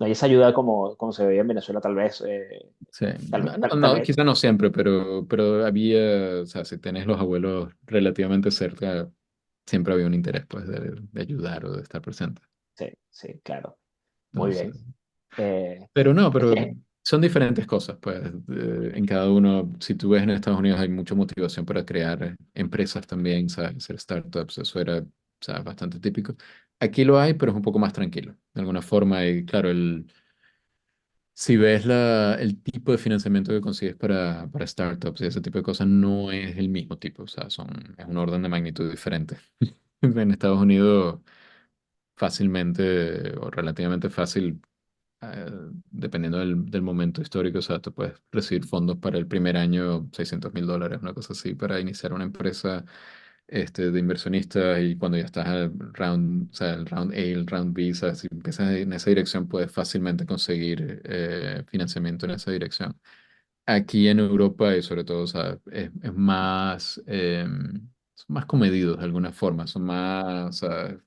esa ayuda como se veía en Venezuela, tal vez. Sí, no, no, Tal no, vez, quizá no siempre, pero había, o sea, si tenés los abuelos relativamente cerca, siempre había un interés, pues, de ayudar o de estar presente. sí, sí, claro. Muy Entonces, bien. Eh, pero no, es pero que, son diferentes cosas, pues, en cada uno, si tú ves en Estados Unidos hay mucha motivación para crear empresas también, ¿sabes? Hacer startups, eso era, ¿sabes? Bastante típico. Aquí lo hay, pero es un poco más tranquilo, de alguna forma, y claro, si ves el tipo de financiamiento que consigues para startups y ese tipo de cosas, no es el mismo tipo, o sea, es un orden de magnitud diferente. En Estados Unidos, fácilmente o relativamente fácil, eh, dependiendo del momento histórico, o sea, tú puedes recibir fondos para el primer año, $600,000, una cosa así, para iniciar una empresa de inversionistas y cuando ya estás al round, o sea, el round A, el round B, ¿sabes? Si empiezas en esa dirección, puedes fácilmente conseguir financiamiento en esa dirección. Aquí en Europa y sobre todo, o sea, es más, son más comedidos de alguna forma, son más, o sea,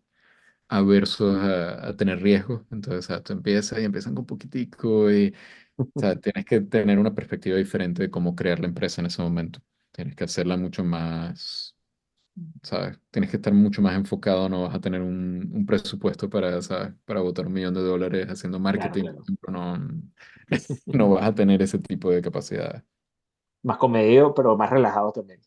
aversos a tener riesgos. Entonces, o sea, tú empiezas y empiezan con poquitico y, o sea, tienes que tener una perspectiva diferente de cómo crear la empresa en ese momento. Tienes que hacerla mucho más, ¿sabes? Tienes que estar mucho más enfocado, no vas a tener un presupuesto para, ¿sabes? Para botar $1 millón haciendo claro, marketing, por claro. ejemplo, no, no vas a tener ese tipo de capacidades. Más comedido, pero más relajado también.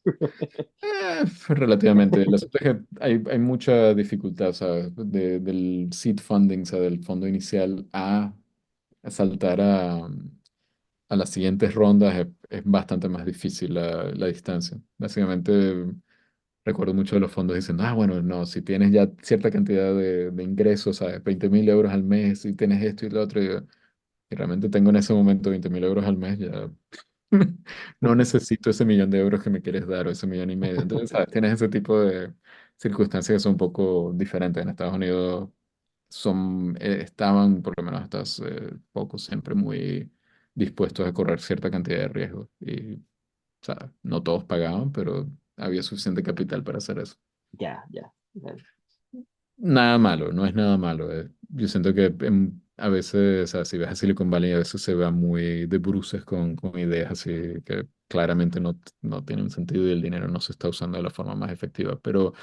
Relativamente. El asunto es que hay mucha dificultad, ¿sabes? Del seed funding, o sea, del fondo inicial a saltar a las siguientes rondas es bastante más difícil la distancia. Básicamente, recuerdo mucho de los fondos diciendo, bueno, no, si tienes ya cierta cantidad de ingresos, ¿sabes? 20,000 euros al mes y tienes esto y lo otro, y realmente tengo en ese momento 20,000 euros al mes, ya no necesito ese millón de euros que me quieres dar o ese millón y medio. Entonces, ¿sabes? Tienes ese tipo de circunstancias que son un poco diferentes. En Estados Unidos estaban, por lo menos hasta hace poco, siempre muy dispuestos a correr cierta cantidad de riesgos. Y, o sea, no todos pagaban, pero había suficiente capital para hacer eso. Ya, ya. Ya. Nada malo, no es nada malo. Yo siento que a veces, o sea, si ves a Silicon Valley, a veces se va muy de bruces con ideas así que claramente no tienen sentido y el dinero no se está usando de la forma más efectiva. Pero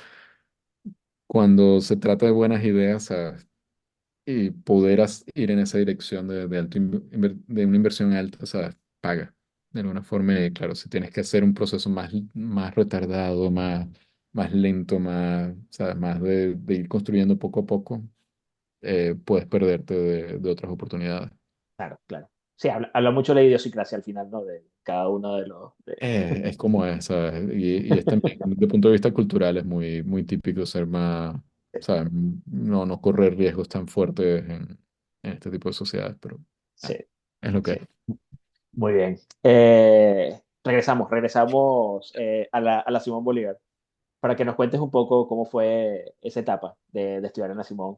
cuando se trata de buenas ideas, ¿sabes? Y poder ir en esa dirección de una inversión alta, ¿sabes? Paga. De alguna forma, y claro, si tienes que hacer un proceso más retardado, más más lento, más, ¿sabes? Más de ir construyendo poco a poco, puedes perderte de otras oportunidades. Claro, claro. Sí, habla mucho de la idiosincrasia al final, ¿no? De cada uno de los... Es como es, ¿sabes? Y es también, desde el punto de vista cultural, es muy, muy típico ser más, ¿sabes? No correr riesgos tan fuertes en este tipo de sociedades, pero Sí, ah, es lo que sí. es. Muy bien. Regresamos a la Simón Bolívar para que nos cuentes un poco cómo fue esa etapa de estudiar en la Simón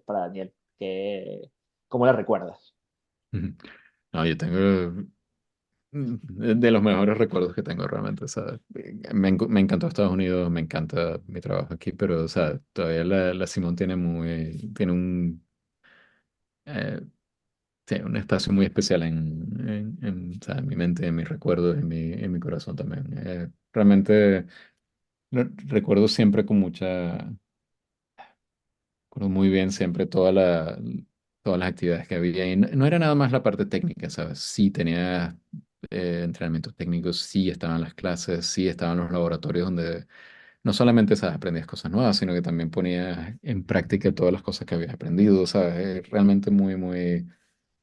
para Daniel. ¿Cómo la recuerdas? Ujú. No, yo tengo de los mejores recuerdos que tengo realmente, ¿sabes? Me encantó Estados Unidos, me encanta mi trabajo aquí, pero, o sea, todavía la Simón tiene eh, sí, un espacio muy especial o sea, en mi mente, en mis recuerdos, en mi corazón también. Realmente recuerdo siempre con recuerdo muy bien siempre todas las actividades que había. Y no era nada más la parte técnica, ¿sabes? Sí tenía entrenamientos técnicos, sí estaban las clases, sí estaban los laboratorios donde no solamente, ¿sabes? Aprendías cosas nuevas, sino que también ponías en práctica todas las cosas que habías aprendido, ¿sabes? Realmente muy, muy,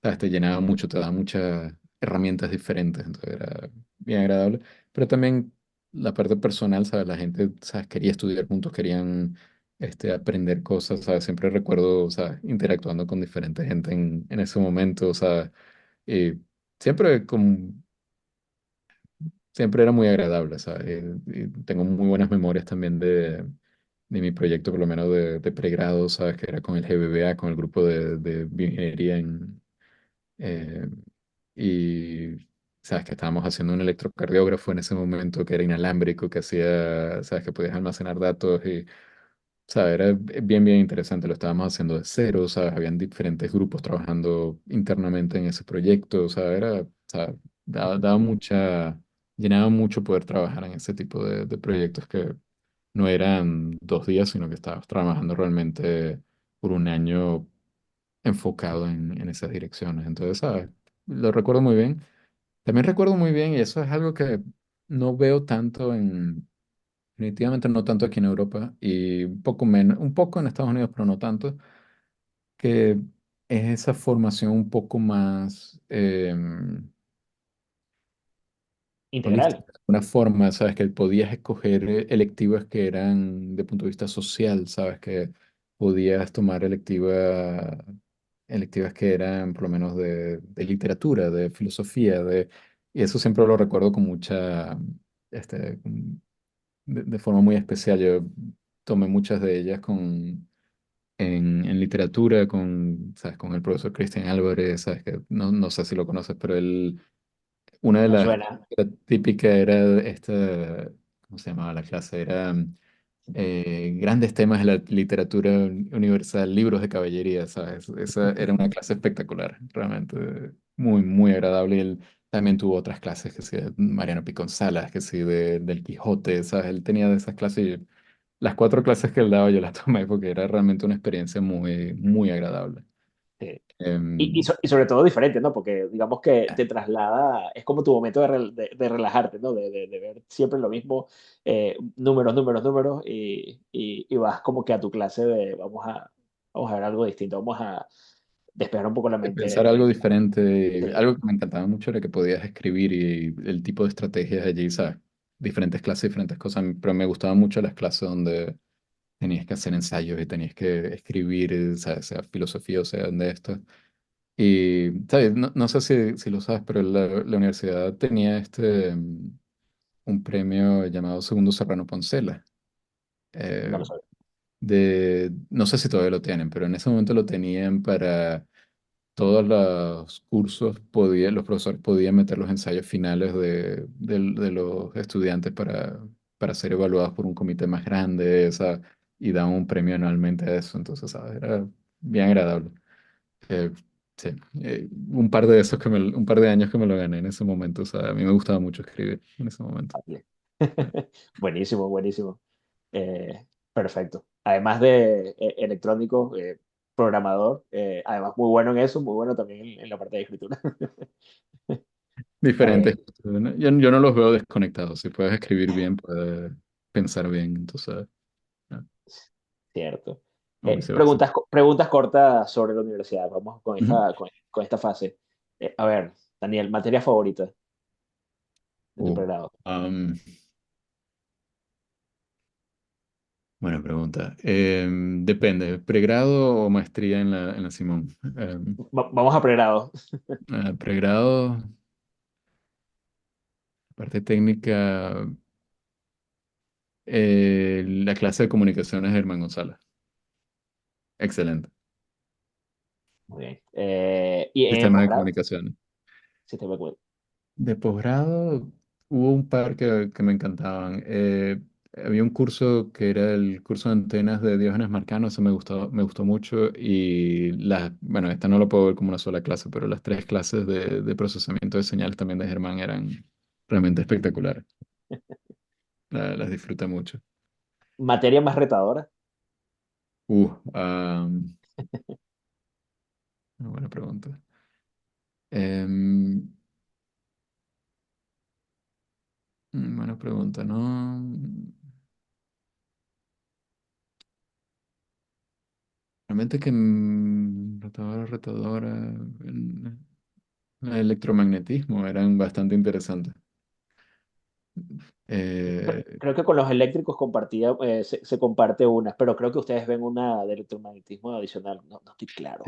¿sabes? Te llenaba mucho, te daba muchas herramientas diferentes, entonces era bien agradable. Pero también la parte personal, ¿sabes? La gente, ¿sabes? Quería estudiar juntos, querían aprender cosas, ¿sabes? Siempre recuerdo, ¿sabes? Interactuando con diferente gente en ese momento, ¿sabes? Y siempre, siempre era muy agradable, ¿sabes? Y tengo muy buenas memorias también de mi proyecto, por lo menos de pregrado, ¿sabes? Que era con el GBBA, con el grupo de bioingeniería eh, y sabes que estábamos haciendo un electrocardiógrafo en ese momento que era inalámbrico, que hacía, sabes que podías almacenar datos y, sabes, era bien, bien interesante. Lo estábamos haciendo de cero, sabes, habían diferentes grupos trabajando internamente en ese proyecto, sabes, sabes, daba llenaba mucho poder trabajar en ese tipo de proyectos que no eran 2 días, sino que estabas trabajando realmente por un año enfocado en esas direcciones. Entonces, ¿sabes? Lo recuerdo muy bien. También recuerdo muy bien, y eso es algo que no veo tanto definitivamente no tanto aquí en Europa, y un poco menos, un poco en Estados Unidos, pero no tanto, que es esa formación un poco más Integral. holística, una forma, ¿sabes? Que podías escoger electivas que eran de punto de vista social, ¿sabes? Que podías tomar electivas que eran por lo menos de literatura, de filosofía, y eso siempre lo recuerdo con mucha, de forma muy especial. Yo tomé muchas de ellas en literatura ¿sabes? Con el profesor Cristian Álvarez, ¿sabes? Que no sé si lo conoces, pero él una de Me las suena. típicas era ¿cómo se llamaba la clase? Era grandes temas de la literatura universal, libros de caballería, ¿sabes? Esa era una clase espectacular, realmente muy, muy agradable. Y él también tuvo otras clases, que sí, de Mariano Piconzalas, que sí, del Quijote, ¿sabes? Él tenía de esas clases, y las 4 clases que él daba yo las tomé porque era realmente una experiencia muy, muy agradable. Sí. Em, Y sobre todo diferente, ¿no? Porque digamos que te traslada, es como tu momento de relajarte, ¿no? De ver siempre lo mismo, números, números, números, y vas como que a tu clase de vamos a ver algo distinto, vamos a despejar un poco la de pensar mente. algo diferente. Sí, Algo que me encantaba mucho era que podías escribir y el tipo de estrategias allí, ¿sabes? Diferentes clases, diferentes cosas, pero me gustaban mucho las clases donde tenías que hacer ensayos y tenías que escribir, ¿sabes? Sea filosofía o sea de esto. Y, ¿sabes? No sé si lo sabes, pero la universidad tenía un premio llamado Segundo Serrano Poncela. no eh, lo sabía. no sé si todavía lo tienen, pero en ese momento lo tenían para todos los cursos, los profesores podían meter los ensayos finales de los estudiantes para ser evaluados por un comité más grande, y daban un premio anualmente a eso. Entonces, ¿sabes? Era bien agradable. Eh, sí, un par de un par de años que me lo gané en ese momento. O sea, a mí me gustaba mucho escribir en ese momento. Vale. Buenísimo, buenísimo. Perfecto. Además de electrónico, programador, además muy bueno en eso, muy bueno también en la parte de escritura. Está Diferentes. bien. ¿No? Yo no los veo desconectados. Si puedes escribir bien, puedes. pensar bien, entonces, ah, Cierto. o viceversa. Preguntas cortas sobre la universidad. Vamos con Ujú. con esta fase. A ver, Daniel, materia favorita de tu Uh, pregrado. am, Buena pregunta. Depende, ¿pregrado o maestría en la Simón? Vamos a pregrado. Pregrado, parte técnica, la clase de comunicaciones de Germán González. Excelente. Muy bien. Y en el Sistema de posgrado, comunicaciones. sistema de De posgrado hubo un par que me encantaban. Había un curso que era el curso de antenas de Diógenes Marcano, eso me gustó mucho. Y bueno, esta no lo puedo ver como una sola clase, pero las tres clases de procesamiento de señales también de Germán eran realmente espectaculares. Las disfruté mucho. materia más retadora. Una buena pregunta. Em, Buena pregunta, ¿no? Realmente que rotadora, el electromagnetismo eran bastante interesantes. Eh, Creo que con los eléctricos se comparte una, pero creo que ustedes ven una de electromagnetismo adicional. No, no estoy claro.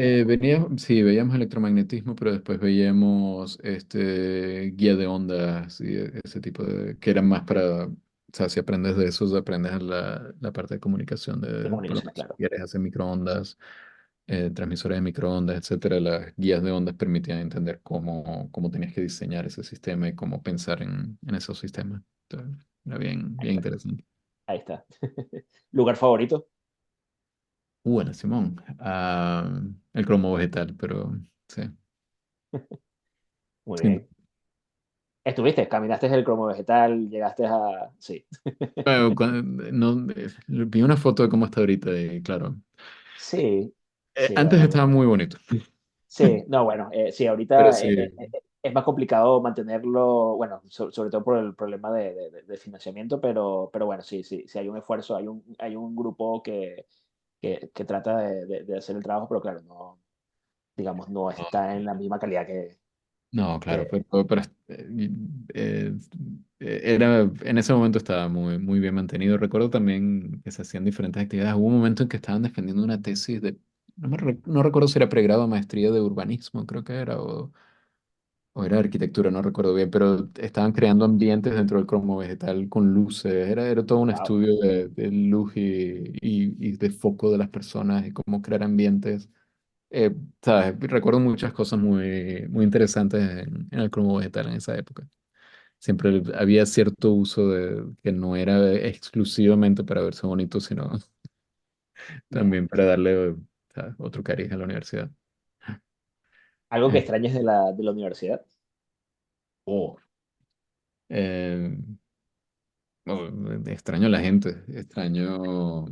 sí, veíamos electromagnetismo, pero después veíamos guía de ondas y ese tipo que eran más para, o sea, si aprendes de eso, aprendes la parte de comunicación De por lo comunicaciones, menos si claro. quieres hacer microondas, transmisores de microondas, etcétera. Las guías de ondas permitían entender cómo tenías que diseñar ese sistema y cómo pensar en esos sistemas. Entonces, era bien, Ahí bien está. interesante. Ahí está. ¿Lugar favorito? Bueno, Simón, el cromo vegetal, pero sí. Muy Sin bien. ¿Estuviste? ¿Caminaste el cromo vegetal? ¿Llegaste a...? Sí. Bueno, no, vi una foto de cómo está ahorita y claro, Sí, sí, antes bueno. estaba muy bonito, Sí, no, bueno, sí, pero ahorita sí, es más complicado mantenerlo, bueno, sobre todo por el problema de financiamiento, pero bueno, sí, sí, sí hay un esfuerzo, hay un grupo que trata de hacer el trabajo, pero claro, no, digamos, no está en la misma calidad no, claro, que pero eh, en ese momento estaba muy, muy bien mantenido. Recuerdo también que se hacían diferentes actividades. Hubo un momento en que estaban defendiendo una tesis no recuerdo si era pregrado o maestría de urbanismo, creo que era, o era arquitectura, no recuerdo bien, pero estaban creando ambientes dentro del cromo vegetal con luces. Era todo un wow, estudio de luz y de foco de las personas y cómo crear ambientes. ¿Sabes? Recuerdo muchas cosas muy, muy interesantes en el cromo vegetal en esa época. Siempre había cierto uso que no era exclusivamente para verse bonito, sino ya. también para darle, ¿sabes?, otro cariz a la universidad. Algo que Eh, extrañes de la universidad. oh, eh, oh, Extraño a la gente, extraño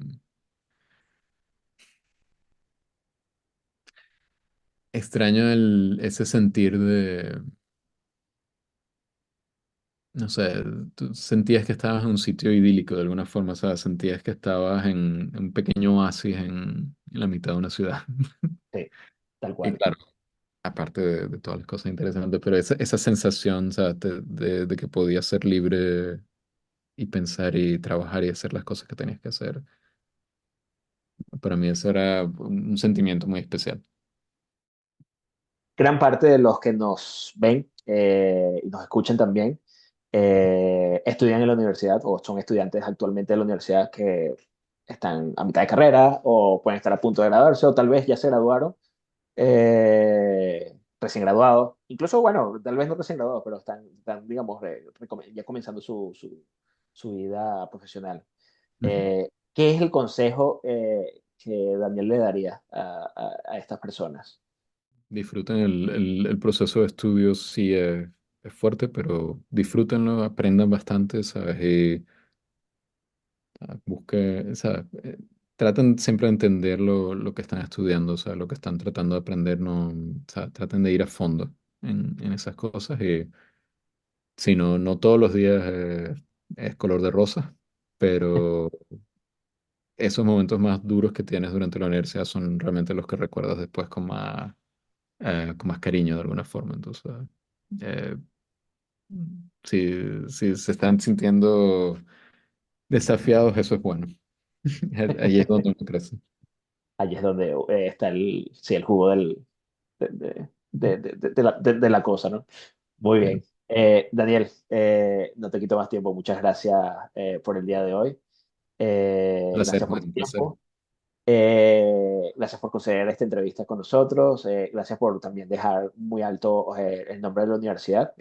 ese sentir de, no sé, tú sentías que estabas en un sitio idílico de alguna forma, o sea, sentías que estabas en un pequeño oasis en la mitad de una ciudad. Sí, tal Y cual. claro, aparte de todas las cosas interesantes, pero esa sensación, ¿sabes?, de que podías ser libre y pensar y trabajar y hacer las cosas que tenías que hacer, para mí eso era un sentimiento muy especial. Gran parte de los que nos ven y nos escuchan también estudian en la universidad o son estudiantes actualmente de la universidad que están a mitad de carrera o pueden estar a punto de graduarse o tal vez ya se graduaron, recién graduados. Incluso, bueno, tal vez no recién graduados, pero están digamos, ya comenzando su vida profesional. Ujú. ¿Qué es el consejo que Daniel le daría a estas personas? Disfruten el proceso de estudio, sí es fuerte, pero disfrútenlo, aprendan bastante, ¿sabes? Y ¿sabes? Traten siempre de entender lo que están estudiando, o sea, lo que están tratando de aprender, no, o sea, traten de ir a fondo en esas cosas y si no, no todos los días es color de rosa, pero esos momentos más duros que tienes durante la universidad son realmente los que recuerdas después con más cariño de alguna forma. Entonces, eh, si se están sintiendo desafiados, eso es bueno. Ahí es donde uno crece. Allí es donde está sí, el jugo de la cosa, ¿no? Muy Claro. bien. Daniel, no te quito más tiempo. Muchas gracias por el día de hoy. Placer, Gracias por Juan, tu un placer. tiempo. Gracias por conceder esta entrevista con nosotros. Gracias por también dejar muy alto el nombre de la universidad.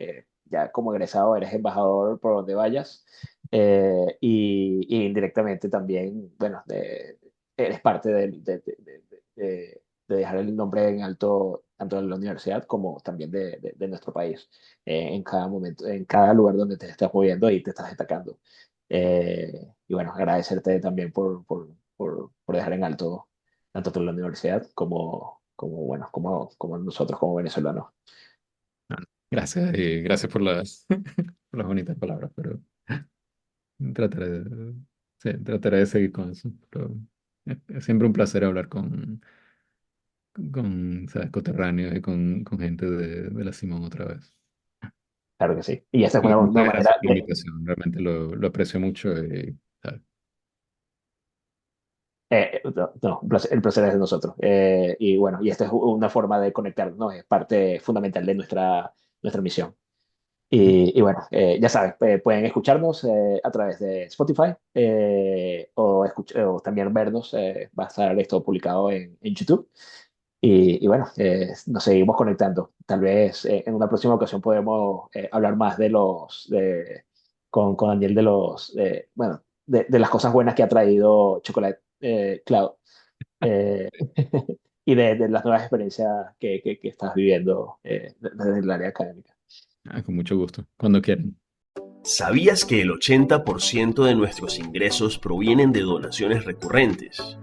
Ya como egresado eres embajador por donde vayas. Y indirectamente también, bueno, eres parte de dejar el nombre en alto tanto de la universidad como también de nuestro país en cada momento, en cada lugar donde te estás moviendo y te estás destacando. Y bueno, agradecerte también por dejar en alto tanto tú la universidad bueno, como nosotros como venezolanos. No, no. Gracias y gracias por por las bonitas palabras, pero trataré sí, trataré de seguir con eso. Pero es siempre un placer hablar con ¿sabes? Coterráneos y con gente de la Simón otra vez. Claro que sí. Y esta es Y una muchas manera gracias por la invitación, realmente lo aprecio mucho y, ¿sabes? no, no, el placer es de nosotros. Y bueno, y esta es una forma de conectarnos, ¿no? Es parte fundamental de nuestra misión. Y bueno, ya saben, pueden escucharnos a través de Spotify o también vernos. Va a estar esto publicado en YouTube. Y bueno, nos seguimos conectando. Tal vez en una próxima ocasión podemos hablar más con Daniel bueno, de las cosas buenas que ha traído Chocolate Cloud eh, y de las nuevas experiencias que estás viviendo desde el área académica. Ah, con mucho gusto, cuando quieran. ¿Sabías que el 80% de nuestros ingresos provienen de donaciones recurrentes?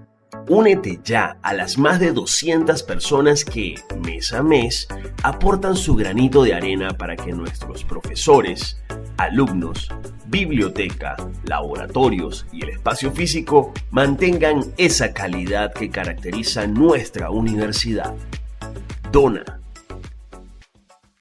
Únete ya a las más de 200 personas que, mes a mes, aportan su granito de arena para que nuestros profesores, alumnos, biblioteca, laboratorios y el espacio físico mantengan esa calidad que caracteriza nuestra universidad. Dona